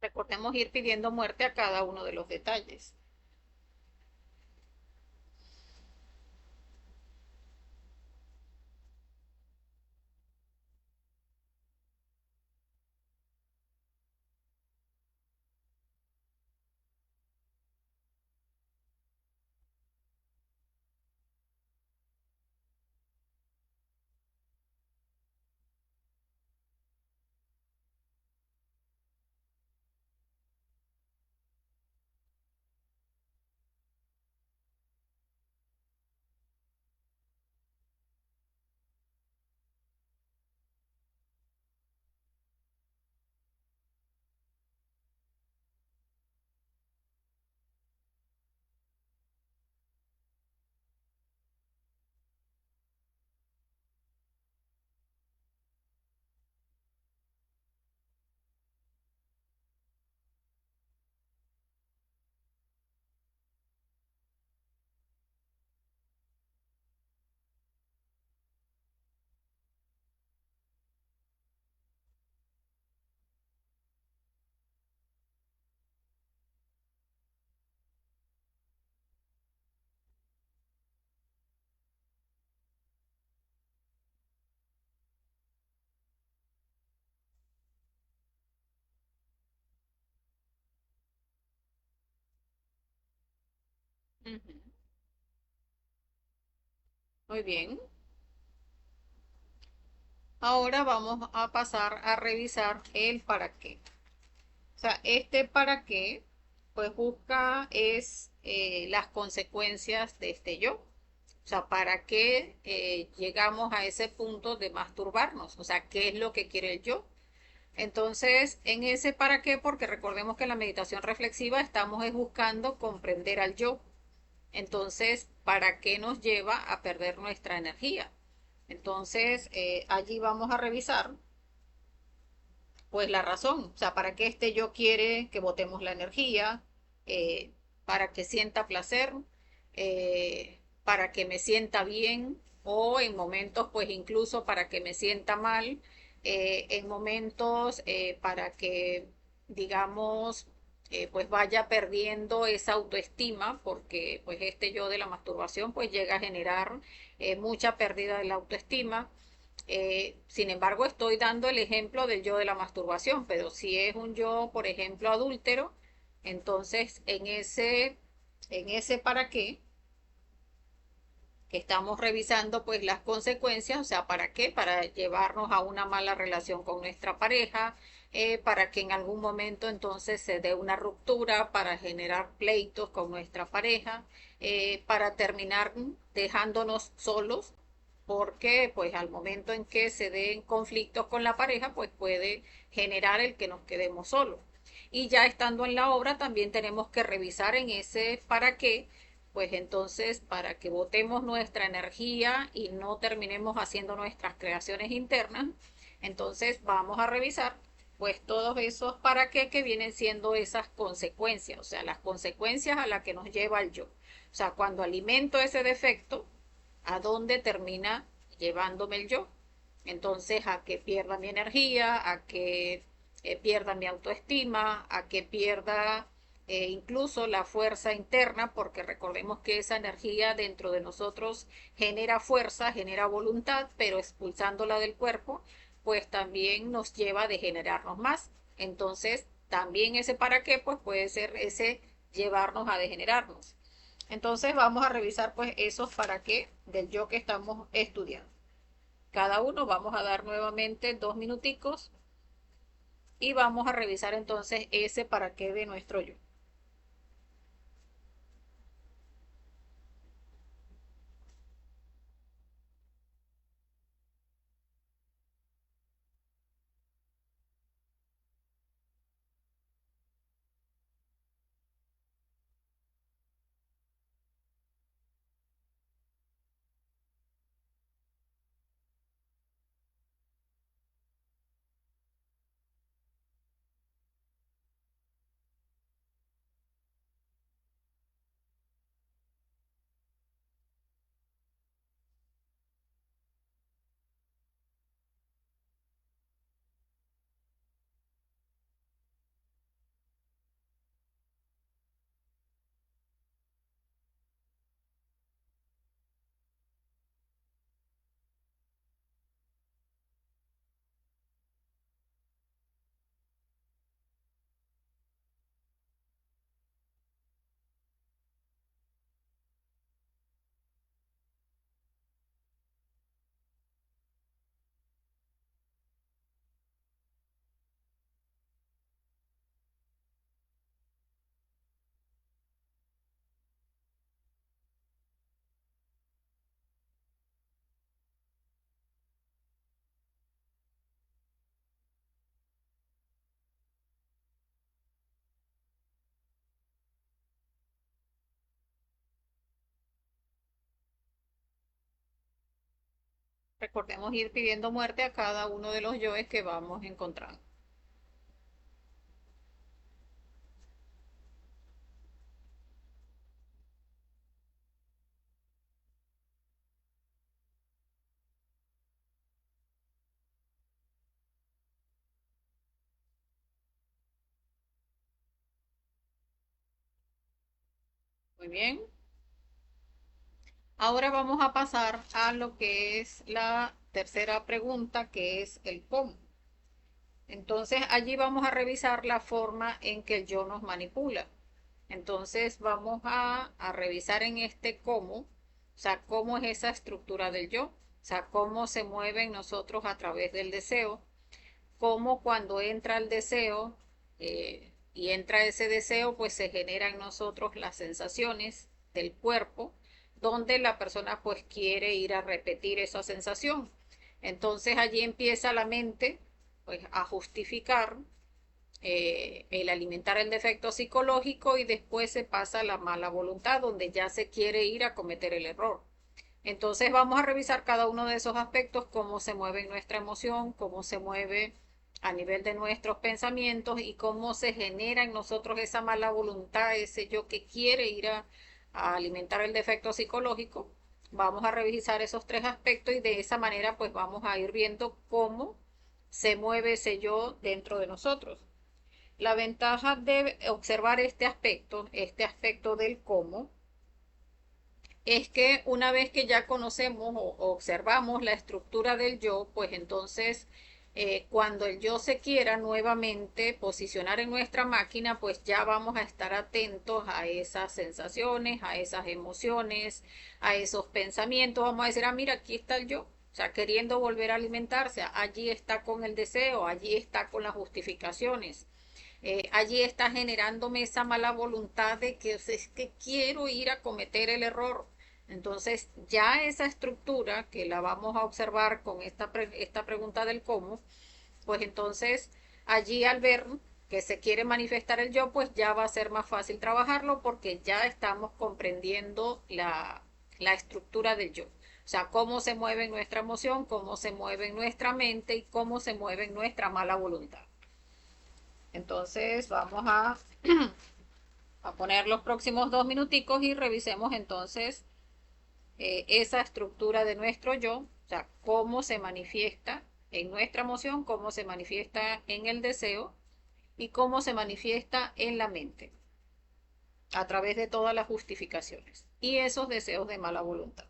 S1: Recordemos ir pidiendo muerte a cada uno de los detalles. Ujú. Muy bien. Ahora vamos a pasar a revisar el para qué. O sea, este para qué, pues busca es las consecuencias de este yo. O sea, ¿para qué llegamos a ese punto de masturbarnos? O sea, ¿qué es lo que quiere el yo? Entonces, en ese para qué, porque recordemos que en la meditación reflexiva estamos es buscando comprender al yo. Entonces, ¿para qué nos lleva a perder nuestra energía? Entonces, allí vamos a revisar pues la razón, o sea, para qué este yo quiere que botemos la energía, para que sienta placer, para que me sienta bien o en momentos pues incluso para que me sienta mal, en momentos para que digamos pues vaya perdiendo esa autoestima porque pues este yo de la masturbación pues llega a generar mucha pérdida de la autoestima. Sin embargo, estoy dando el ejemplo del yo de la masturbación, pero si es un yo, por ejemplo, adúltero, entonces en ese para qué, que estamos revisando pues las consecuencias, o sea, ¿para qué? Para llevarnos a una mala relación con nuestra pareja, para que en algún momento entonces se dé una ruptura, para generar pleitos con nuestra pareja, para terminar dejándonos solos, porque pues al momento en que se den conflictos con la pareja, pues puede generar el que nos quedemos solos. Y ya estando en la obra, también tenemos que revisar en ese para qué, pues entonces para que botemos nuestra energía y no terminemos haciendo nuestras creaciones internas, entonces vamos a revisar pues todos esos para qué que vienen siendo esas consecuencias, o sea, las consecuencias a las que nos lleva el yo. O sea, cuando alimento ese defecto, ¿a dónde termina llevándome el yo? Entonces, a que pierda mi energía, a que pierda mi autoestima, a que pierda incluso la fuerza interna, porque recordemos que esa energía dentro de nosotros genera fuerza, genera voluntad, pero expulsándola del cuerpo, pues también nos lleva a degenerarnos más. Entonces, también ese para qué, pues puede ser ese llevarnos a degenerarnos. Entonces vamos a revisar pues esos para qué del yo que estamos estudiando. Cada uno vamos a dar nuevamente 2 minuticos y vamos a revisar entonces ese para qué de nuestro yo. Recordemos ir pidiendo muerte a cada uno de los yoes que vamos encontrando. Muy bien. Ahora vamos a pasar a lo que es la tercera pregunta, que es el cómo. Entonces allí vamos a revisar la forma en que el yo nos manipula. Entonces vamos a revisar en este cómo, o sea, cómo es esa estructura del yo, o sea, cómo se mueven nosotros a través del deseo, cómo cuando entra el deseo y entra ese deseo, pues se generan en nosotros las sensaciones del cuerpo, donde la persona pues quiere ir a repetir esa sensación. Entonces allí empieza la mente pues a justificar el alimentar el defecto psicológico y después se pasa a la mala voluntad, donde ya se quiere ir a cometer el error. Entonces vamos a revisar cada uno de esos aspectos, cómo se mueve nuestra emoción, cómo se mueve a nivel de nuestros pensamientos y cómo se genera en nosotros esa mala voluntad, ese yo que quiere ir a alimentar el defecto psicológico. Vamos a revisar esos tres aspectos y de esa manera pues vamos a ir viendo cómo se mueve ese yo dentro de nosotros. La ventaja de observar este aspecto del cómo, es que una vez que ya conocemos o observamos la estructura del yo, pues entonces cuando el yo se quiera nuevamente posicionar en nuestra máquina, pues ya vamos a estar atentos a esas sensaciones, a esas emociones, a esos pensamientos. Vamos a decir, ah, mira, aquí está el yo. O sea, queriendo volver a alimentarse, allí está con el deseo, allí está con las justificaciones. Allí está generándome esa mala voluntad de que es que quiero ir a cometer el error. Entonces, ya esa estructura que la vamos a observar con esta pregunta del cómo, pues entonces allí al ver que se quiere manifestar el yo, pues ya va a ser más fácil trabajarlo porque ya estamos comprendiendo la estructura del yo. O sea, cómo se mueve nuestra emoción, cómo se mueve nuestra mente y cómo se mueve nuestra mala voluntad. Entonces vamos a poner los próximos 2 minuticos y revisemos entonces esa estructura de nuestro yo, o sea, cómo se manifiesta en nuestra emoción, cómo se manifiesta en el deseo y cómo se manifiesta en la mente a través de todas las justificaciones y esos deseos de mala voluntad.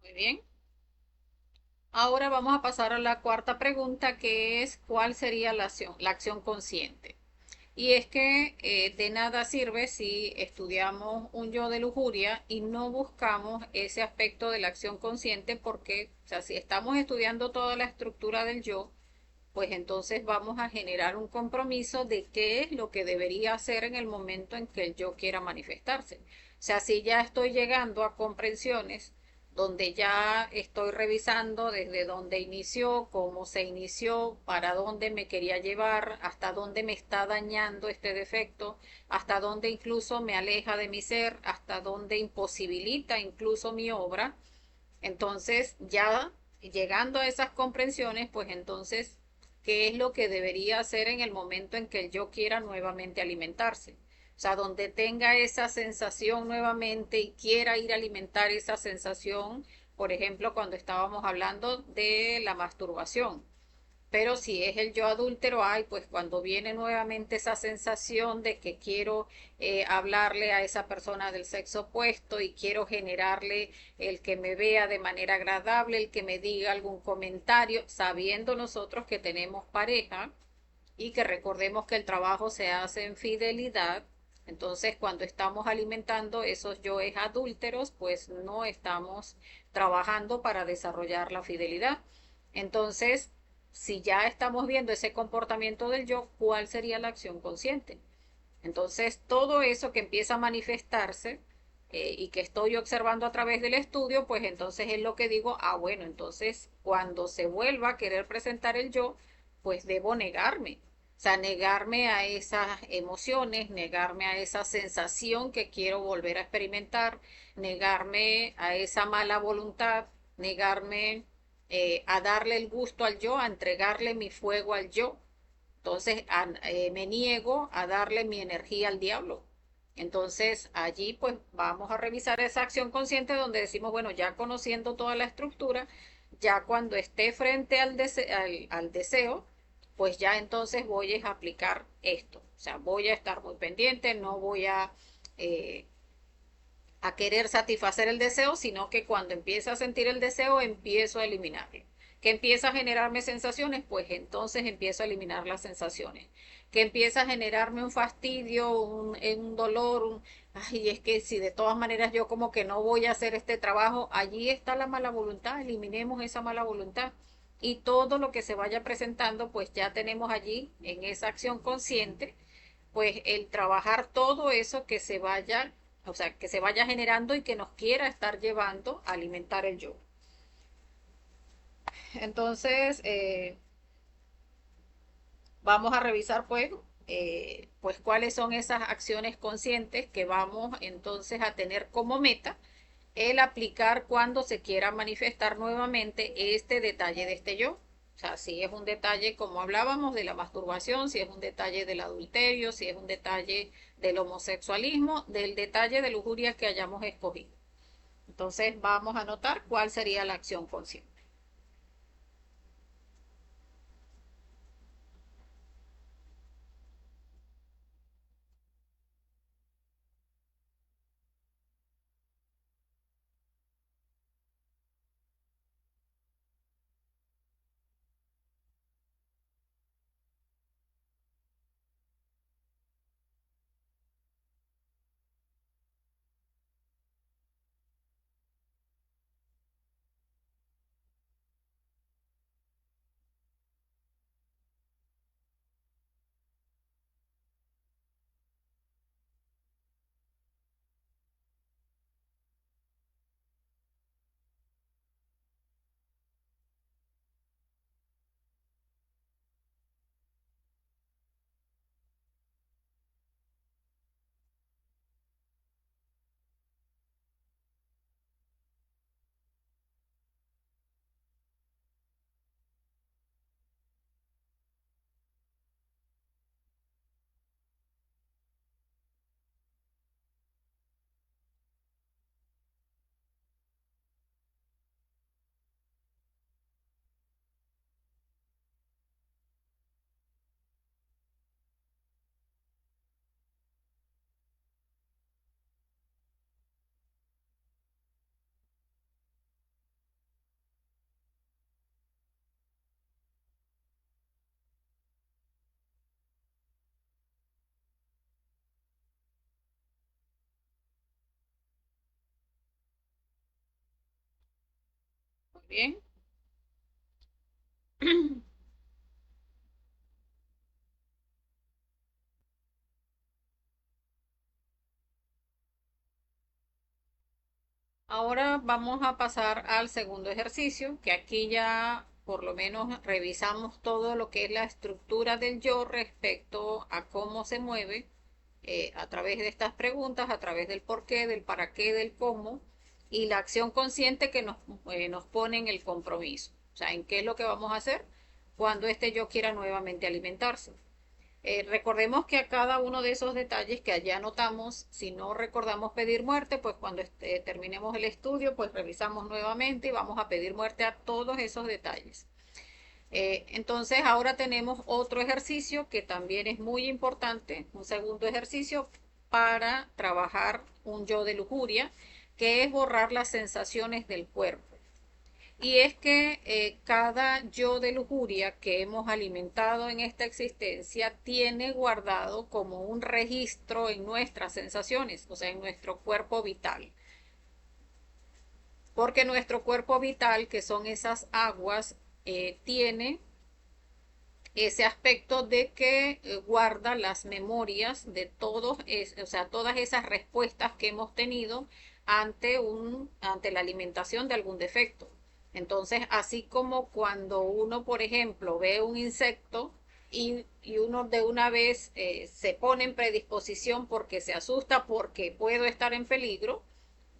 S1: Muy bien. Ahora vamos a pasar a la cuarta pregunta, que es ¿cuál sería la acción consciente? Y es que de nada sirve si estudiamos un yo de lujuria y no buscamos ese aspecto de la acción consciente porque, o sea, si estamos estudiando toda la estructura del yo, pues entonces vamos a generar un compromiso de qué es lo que debería hacer en el momento en que el yo quiera manifestarse. O sea, si ya estoy llegando a comprensiones donde ya estoy revisando desde dónde inició, cómo se inició, para dónde me quería llevar, hasta dónde me está dañando este defecto, hasta dónde incluso me aleja de mi ser, hasta dónde imposibilita incluso mi obra. Entonces, ya llegando a esas comprensiones, pues entonces qué es lo que debería hacer en el momento en que el yo quiera nuevamente alimentarse. O sea, donde tenga esa sensación nuevamente y quiera ir a alimentar esa sensación, por ejemplo, cuando estábamos hablando de la masturbación. Pero si es el yo adúltero, ay, pues cuando viene nuevamente esa sensación de que quiero hablarle a esa persona del sexo opuesto y quiero generarle el que me vea de manera agradable, el que me diga algún comentario, sabiendo nosotros que tenemos pareja y que recordemos que el trabajo se hace en fidelidad. Entonces, cuando estamos alimentando esos yoes adúlteros, pues no estamos trabajando para desarrollar la fidelidad. Entonces, si ya estamos viendo ese comportamiento del yo, ¿cuál sería la acción consciente? Entonces, todo eso que empieza a manifestarse y que estoy observando a través del estudio, pues entonces es lo que digo, ah, bueno, entonces cuando se vuelva a querer presentar el yo, pues debo negarme. O sea, negarme a esas emociones, negarme a esa sensación que quiero volver a experimentar, negarme a esa mala voluntad, negarme a darle el gusto al yo, a entregarle mi fuego al yo. Entonces me niego a darle mi energía al diablo. Entonces allí pues vamos a revisar esa acción consciente donde decimos, bueno, ya conociendo toda la estructura, ya cuando esté frente al deseo, pues ya entonces voy a aplicar esto. O sea, voy a estar muy pendiente, no voy eh, a querer satisfacer el deseo, sino que cuando empiezo a sentir el deseo, empiezo a eliminarlo. Que empieza a generarme sensaciones, pues entonces empiezo a eliminar las sensaciones. Que empieza a generarme un fastidio, un dolor, ay, es que si de todas maneras yo como que no voy a hacer este trabajo, allí está la mala voluntad, eliminemos esa mala voluntad. Y todo lo que se vaya presentando, pues ya tenemos allí en esa acción consciente pues el trabajar todo eso que se vaya, o sea, que se vaya generando y que nos quiera estar llevando a alimentar el yo. Entonces, vamos a revisar pues cuáles son esas acciones conscientes que vamos entonces a tener como meta el aplicar cuando se quiera manifestar nuevamente este detalle de este yo. O sea, si es un detalle, como hablábamos, de la masturbación, si es un detalle del adulterio, si es un detalle del homosexualismo, del detalle de lujuria que hayamos escogido. Entonces vamos a notar cuál sería la acción consciente. Muy bien. Ahora vamos a pasar al segundo ejercicio, que aquí ya por lo menos revisamos todo lo que es la estructura del yo respecto a cómo se mueve a través de estas preguntas, a través del por qué, del para qué, del cómo, y la acción consciente que nos pone en el compromiso. O sea, ¿en qué es lo que vamos a hacer? cuando este yo quiera nuevamente alimentarse. Recordemos que a cada uno de esos detalles que allá anotamos, si no recordamos pedir muerte, pues cuando terminemos el estudio, pues revisamos nuevamente y vamos a pedir muerte a todos esos detalles. Entonces ahora tenemos otro ejercicio que también es muy importante, un segundo ejercicio para trabajar un yo de lujuria, que es borrar las sensaciones del cuerpo. Y es que cada yo de lujuria que hemos alimentado en esta existencia tiene guardado como un registro en nuestras sensaciones, o sea, en nuestro cuerpo vital. Porque nuestro cuerpo vital, que son esas aguas, tiene ese aspecto de que guarda las memorias de todos, o sea, todas esas respuestas que hemos tenido ante la alimentación de algún defecto. Entonces, así como cuando uno, por ejemplo, ve un insecto y uno de una vez se pone en predisposición porque se asusta porque puedo estar en peligro,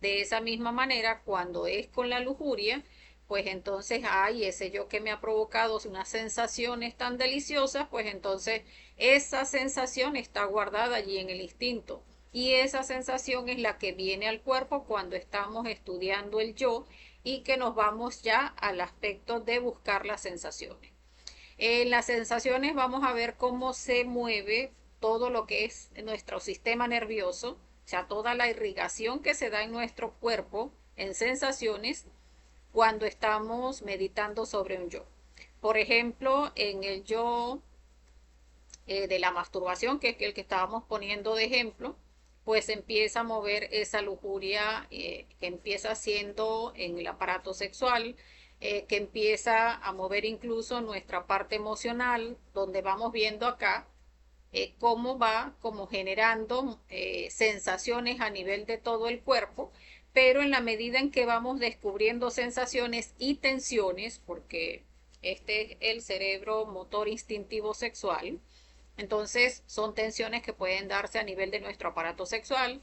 S1: de esa misma manera, cuando es con la lujuria, pues entonces, ay, ese yo que me ha provocado unas sensaciones tan deliciosas, pues entonces esa sensación está guardada allí en el instinto. Y esa sensación es la que viene al cuerpo cuando estamos estudiando el yo y que nos vamos ya al aspecto de buscar las sensaciones. En las sensaciones vamos a ver cómo se mueve todo lo que es nuestro sistema nervioso, o sea, toda la irrigación que se da en nuestro cuerpo en sensaciones cuando estamos meditando sobre un yo. Por ejemplo, en el yo de la masturbación, que es el que estábamos poniendo de ejemplo, pues empieza a mover esa lujuria que empieza siendo en el aparato sexual, que empieza a mover incluso nuestra parte emocional, donde vamos viendo acá cómo va como generando sensaciones a nivel de todo el cuerpo, pero en la medida en que vamos descubriendo sensaciones y tensiones, porque este es el cerebro motor instintivo sexual, entonces son tensiones que pueden darse a nivel de nuestro aparato sexual,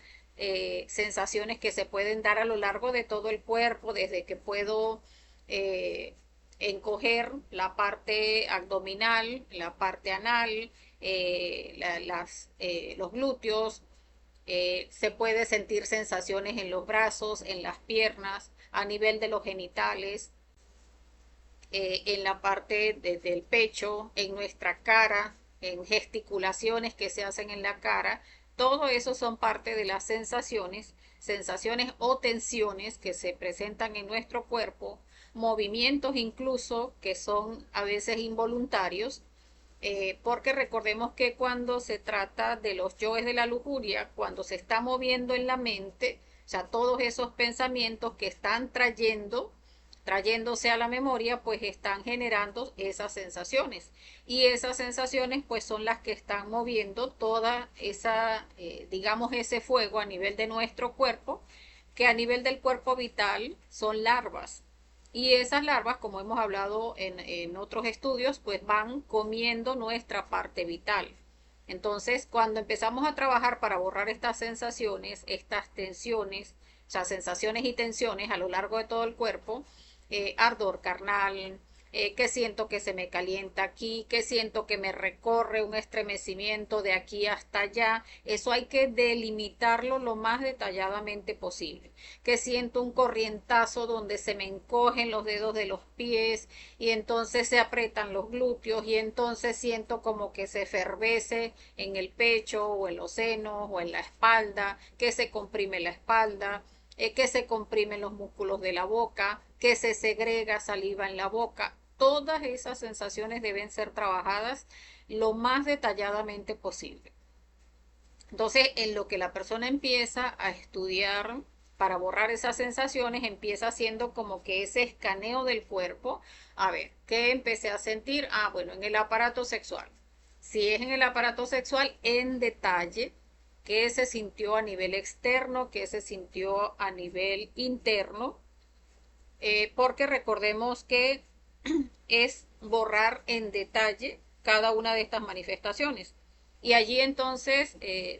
S1: sensaciones que se pueden dar a lo largo de todo el cuerpo, desde que puedo eh, encoger la parte abdominal, la parte anal, los glúteos, se puede sentir sensaciones en los brazos, en las piernas, a nivel de los genitales, en la parte del pecho, en nuestra cara, en gesticulaciones que se hacen en la cara. Todo eso son parte de las sensaciones o tensiones que se presentan en nuestro cuerpo, movimientos incluso que son a veces involuntarios, porque recordemos que cuando se trata de los yoes de la lujuria, cuando se está moviendo en la mente, o sea, todos esos pensamientos que están trayéndose a la memoria, pues están generando esas sensaciones. Y esas sensaciones, pues son las que están moviendo toda esa, digamos, ese fuego a nivel de nuestro cuerpo, que a nivel del cuerpo vital son larvas. Y esas larvas, como hemos hablado en otros estudios, pues van comiendo nuestra parte vital. Entonces, cuando empezamos a trabajar para borrar estas sensaciones, estas tensiones, o sea, sensaciones y tensiones a lo largo de todo el cuerpo, ardor carnal, que siento que se me calienta aquí, que siento que me recorre un estremecimiento de aquí hasta allá. Eso hay que delimitarlo lo más detalladamente posible. Que siento un corrientazo donde se me encogen los dedos de los pies y entonces se aprietan los glúteos y entonces siento como que se fervece en el pecho o en los senos o en la espalda, que se comprime la espalda, que se comprimen los músculos de la boca, que se segrega saliva en la boca. Todas esas sensaciones deben ser trabajadas lo más detalladamente posible. Entonces, en lo que la persona empieza a estudiar para borrar esas sensaciones, empieza haciendo como que ese escaneo del cuerpo. A ver, ¿qué empecé a sentir? Ah, bueno, en el aparato sexual. Si es en el aparato sexual, en detalle, qué se sintió a nivel externo, qué se sintió a nivel interno, porque recordemos que es borrar en detalle cada una de estas manifestaciones. Y allí entonces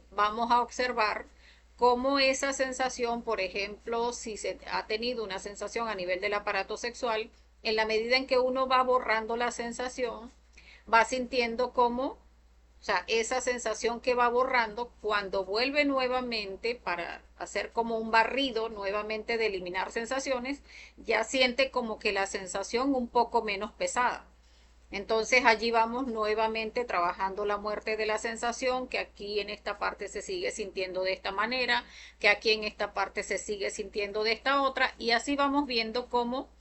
S1: vamos a observar cómo esa sensación, por ejemplo, si se ha tenido una sensación a nivel del aparato sexual, en la medida en que uno va borrando la sensación, va sintiendo como, o sea, esa sensación que va borrando, cuando vuelve nuevamente para hacer como un barrido nuevamente de eliminar sensaciones, ya siente como que la sensación un poco menos pesada. Entonces allí vamos nuevamente trabajando la muerte de la sensación, que aquí en esta parte se sigue sintiendo de esta manera, que aquí en esta parte se sigue sintiendo de esta otra, y así vamos viendo cómo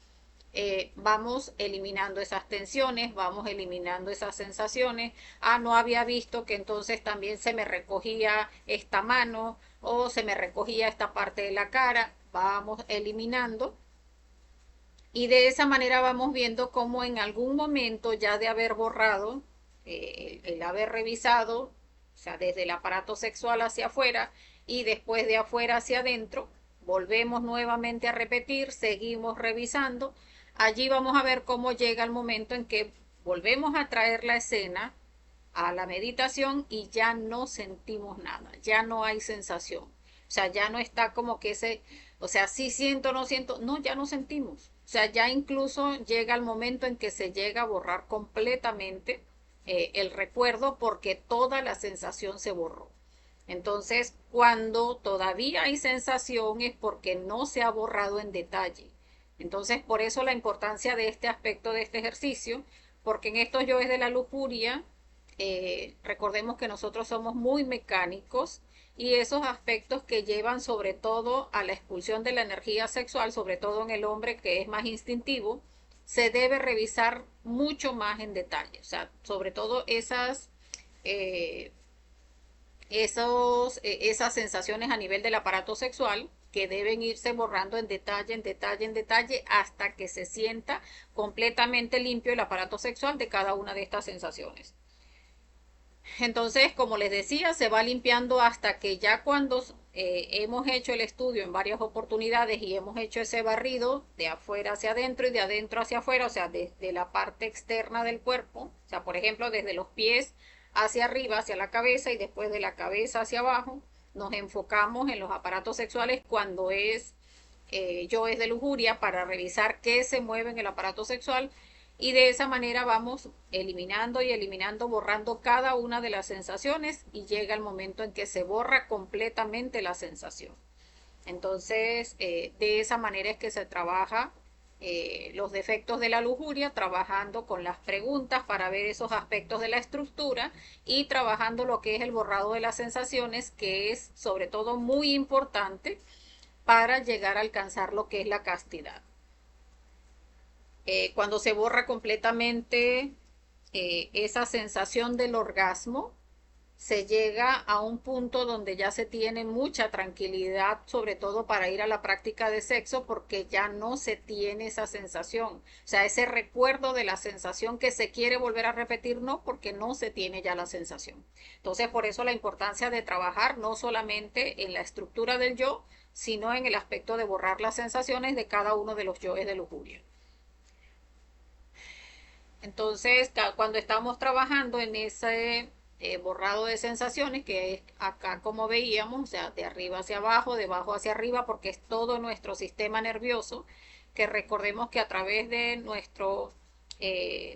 S1: vamos eliminando esas tensiones, vamos eliminando esas sensaciones. Ah, no había visto que entonces también se me recogía esta mano o se me recogía esta parte de la cara. Vamos eliminando y de esa manera vamos viendo cómo en algún momento ya de haber borrado, el haber revisado, o sea, desde el aparato sexual hacia afuera y después de afuera hacia adentro, volvemos nuevamente a repetir, seguimos revisando. Allí vamos a ver cómo llega el momento en que volvemos a traer la escena a la meditación y ya no sentimos nada, ya no hay sensación. O sea, ya no está como que ese, o sea, sí siento, no siento, no, ya no sentimos. O sea, ya incluso llega el momento en que se llega a borrar completamente el recuerdo porque toda la sensación se borró. Entonces, cuando todavía hay sensación es porque no se ha borrado en detalle. Entonces, por eso la importancia de este aspecto de este ejercicio, porque en estos yoes de la lujuria, recordemos que nosotros somos muy mecánicos y esos aspectos que llevan sobre todo a la expulsión de la energía sexual, sobre todo en el hombre que es más instintivo, se debe revisar mucho más en detalle. O sea, sobre todo eh, esas sensaciones a nivel del aparato sexual que deben irse borrando en detalle, en detalle, en detalle, hasta que se sienta completamente limpio el aparato sexual de cada una de estas sensaciones. Entonces, como les decía, se va limpiando hasta que ya cuando hemos hecho el estudio en varias oportunidades y hemos hecho ese barrido de afuera hacia adentro y de adentro hacia afuera, o sea, desde la parte externa del cuerpo, o sea, por ejemplo, desde los pies hacia arriba, hacia la cabeza y después de la cabeza hacia abajo, nos enfocamos en los aparatos sexuales cuando yo es de lujuria para revisar qué se mueve en el aparato sexual y de esa manera vamos eliminando y eliminando, borrando cada una de las sensaciones y llega el momento en que se borra completamente la sensación. Entonces, de esa manera es que se trabaja los defectos de la lujuria, trabajando con las preguntas para ver esos aspectos de la estructura y trabajando lo que es el borrado de las sensaciones, que es sobre todo muy importante para llegar a alcanzar lo que es la castidad. Cuando se borra completamente esa sensación del orgasmo, se llega a un punto donde ya se tiene mucha tranquilidad, sobre todo para ir a la práctica de sexo, porque ya no se tiene esa sensación. O sea, ese recuerdo de la sensación que se quiere volver a repetir, no, porque no se tiene ya la sensación. Entonces, por eso la importancia de trabajar no solamente en la estructura del yo, sino en el aspecto de borrar las sensaciones de cada uno de los yoes de lujuria. Entonces, cuando estamos trabajando en ese borrado de sensaciones, que es acá como veíamos, o sea, de arriba hacia abajo, de abajo hacia arriba, porque es todo nuestro sistema nervioso, que recordemos que a través de nuestro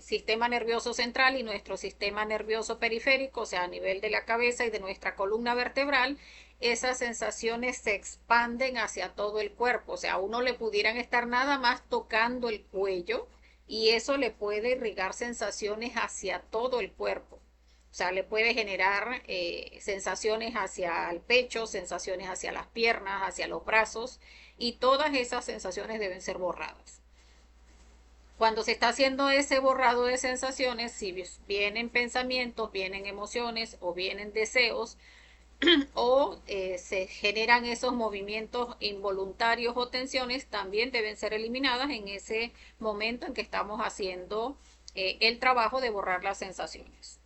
S1: sistema nervioso central y nuestro sistema nervioso periférico, o sea, a nivel de la cabeza y de nuestra columna vertebral, esas sensaciones se expanden hacia todo el cuerpo, o sea, a uno le pudieran estar nada más tocando el cuello y eso le puede irrigar sensaciones hacia todo el cuerpo. O sea, le puede generar sensaciones hacia el pecho, sensaciones hacia las piernas, hacia los brazos, y todas esas sensaciones deben ser borradas. Cuando se está haciendo ese borrado de sensaciones, si vienen pensamientos, vienen emociones o vienen deseos, o se generan esos movimientos involuntarios o tensiones, también deben ser eliminadas en ese momento en que estamos haciendo el trabajo de borrar las sensaciones.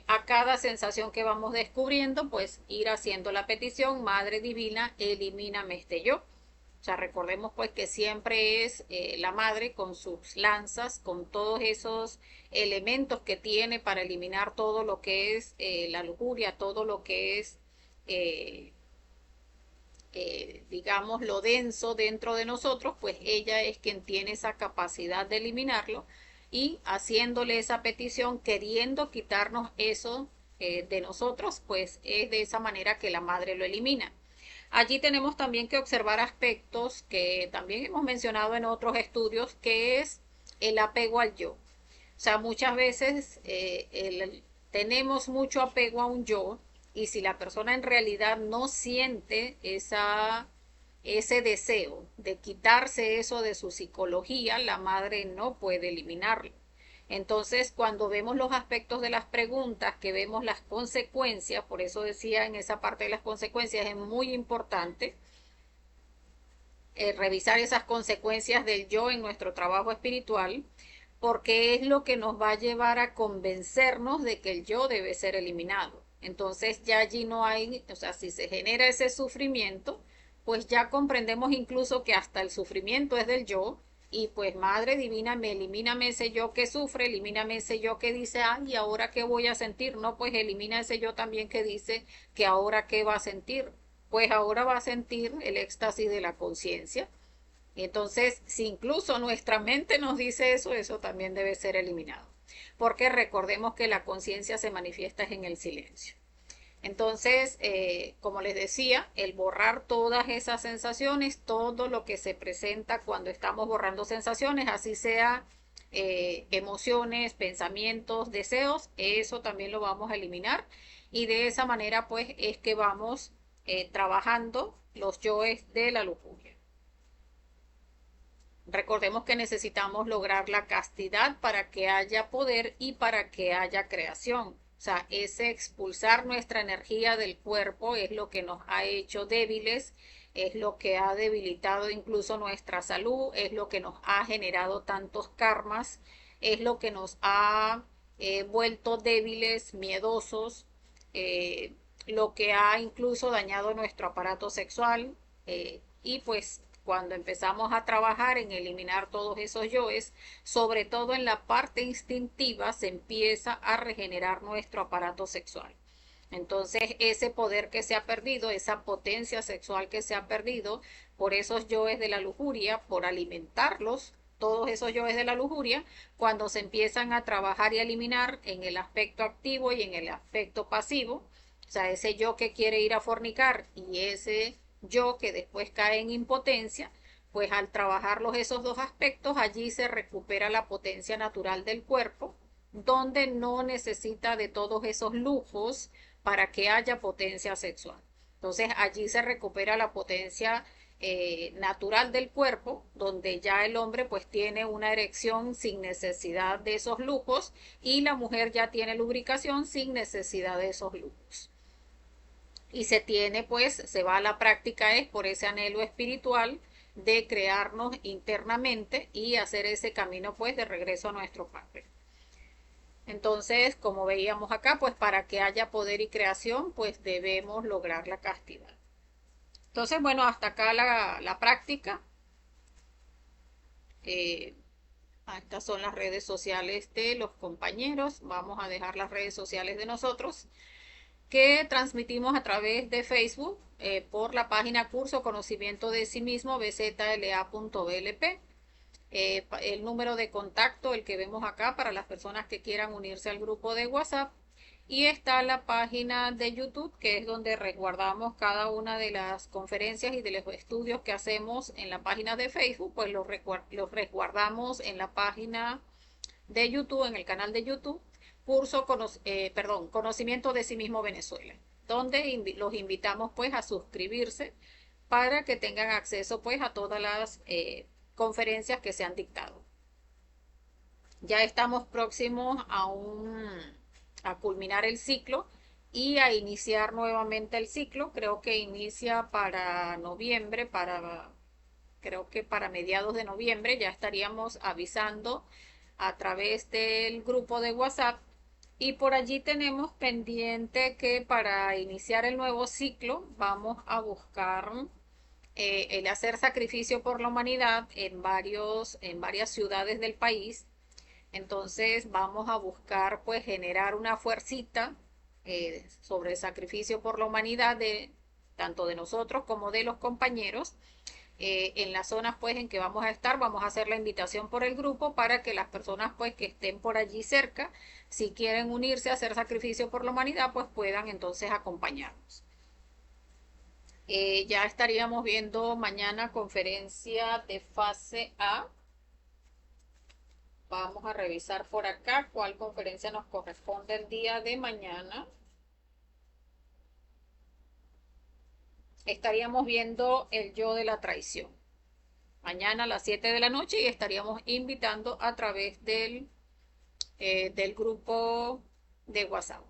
S1: A cada sensación que vamos descubriendo, pues ir haciendo la petición, Madre Divina, elimíname este yo. O sea, recordemos pues que siempre es la madre con sus lanzas, con todos esos elementos que tiene para eliminar todo lo que es la lujuria, todo lo que es digamos, lo denso dentro de nosotros, pues ella es quien tiene esa capacidad de eliminarlo y haciéndole esa petición, queriendo quitarnos eso de nosotros, pues es de esa manera que la madre lo elimina. Allí tenemos también que observar aspectos que también hemos mencionado en otros estudios, que es el apego al yo. O sea, muchas veces tenemos mucho apego a un yo y si la persona en realidad no siente ese deseo de quitarse eso de su psicología, la madre no puede eliminarlo. Entonces, cuando vemos los aspectos de las preguntas, que vemos las consecuencias, por eso decía en esa parte de las consecuencias, es muy importante revisar esas consecuencias del yo en nuestro trabajo espiritual, porque es lo que nos va a llevar a convencernos de que el yo debe ser eliminado. Entonces ya allí no hay, o sea, si se genera ese sufrimiento, pues ya comprendemos incluso que hasta el sufrimiento es del yo, y pues Madre Divina, me elimíname ese yo que sufre, elimíname ese yo que dice, ay, ¿ahora qué voy a sentir? No, pues elimina ese yo también que dice que ahora qué va a sentir. Pues ahora va a sentir el éxtasis de la conciencia. Entonces, si incluso nuestra mente nos dice eso, eso también debe ser eliminado. Porque recordemos que la conciencia se manifiesta en el silencio. Entonces, como les decía, el borrar todas esas sensaciones, todo lo que se presenta cuando estamos borrando sensaciones, así sea emociones, pensamientos, deseos, eso también lo vamos a eliminar. Y de esa manera, pues, es que vamos trabajando los yoes de la lujuria. Recordemos que necesitamos lograr la castidad para que haya poder y para que haya creación. O sea, ese expulsar nuestra energía del cuerpo es lo que nos ha hecho débiles, es lo que ha debilitado incluso nuestra salud, es lo que nos ha generado tantos karmas, es lo que nos ha vuelto débiles, miedosos, eh, lo que ha incluso dañado nuestro aparato sexual y pues cuando empezamos a trabajar en eliminar todos esos yoes, sobre todo en la parte instintiva, se empieza a regenerar nuestro aparato sexual. Entonces, ese poder que se ha perdido, esa potencia sexual que se ha perdido por esos yoes de la lujuria, por alimentarlos, todos esos yoes de la lujuria, cuando se empiezan a trabajar y a eliminar en el aspecto activo y en el aspecto pasivo, o sea, ese yo que quiere ir a fornicar y ese yo que después cae en impotencia, pues al trabajarlos esos dos aspectos, allí se recupera la potencia natural del cuerpo, donde no necesita de todos esos lujos para que haya potencia sexual. Entonces allí se recupera la potencia natural del cuerpo, donde ya el hombre pues tiene una erección sin necesidad de esos lujos y la mujer ya tiene lubricación sin necesidad de esos lujos. Y se tiene pues, se va a la práctica es por ese anhelo espiritual de crearnos internamente y hacer ese camino pues de regreso a nuestro Padre. Entonces, como veíamos acá, pues para que haya poder y creación, pues debemos lograr la castidad. Entonces, bueno, hasta acá la práctica. Eh, Estas son las redes sociales de los compañeros. Vamos a dejar las redes sociales de nosotros, que transmitimos a través de Facebook por la página Curso Conocimiento de Sí Mismo, bzla.blp. El número de contacto, el que vemos acá, para las personas que quieran unirse al grupo de WhatsApp. Y está la página de YouTube, que es donde resguardamos cada una de las conferencias y de los estudios que hacemos en la página de Facebook, pues los resguardamos en la página de YouTube, en el canal de YouTube, Conocimiento de Sí Mismo Venezuela, donde los invitamos pues a suscribirse para que tengan acceso pues a todas las conferencias que se han dictado. Ya estamos próximos a culminar el ciclo y a iniciar nuevamente el ciclo. Creo que inicia para noviembre, creo que para mediados de noviembre ya estaríamos avisando a través del grupo de WhatsApp. Y por allí tenemos pendiente que para iniciar el nuevo ciclo vamos a buscar el hacer sacrificio por la humanidad en varias ciudades del país. Entonces vamos a buscar pues generar una fuercita sobre el sacrificio por la humanidad tanto de nosotros como de los compañeros. En las zonas pues en que vamos a estar, vamos a hacer la invitación por el grupo para que las personas pues que estén por allí cerca, si quieren unirse a hacer sacrificio por la humanidad, pues puedan entonces acompañarnos. Ya estaríamos viendo mañana conferencia de fase A. Vamos a revisar por acá cuál conferencia nos corresponde el día de mañana. Estaríamos viendo el yo de la traición. Mañana a las 7 de la noche y estaríamos invitando a través del grupo de WhatsApp.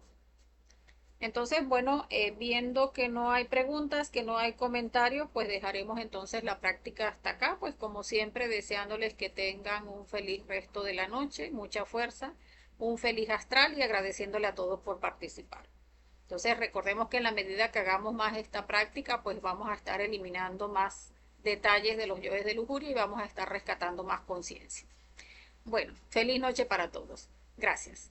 S1: Entonces, bueno, viendo que no hay preguntas, que no hay comentarios, pues dejaremos entonces la práctica hasta acá, pues como siempre deseándoles que tengan un feliz resto de la noche, mucha fuerza, un feliz astral y agradeciéndole a todos por participar. Entonces recordemos que en la medida que hagamos más esta práctica, pues vamos a estar eliminando más detalles de los yoes de lujuria y vamos a estar rescatando más conciencia. Bueno, feliz noche para todos. Gracias.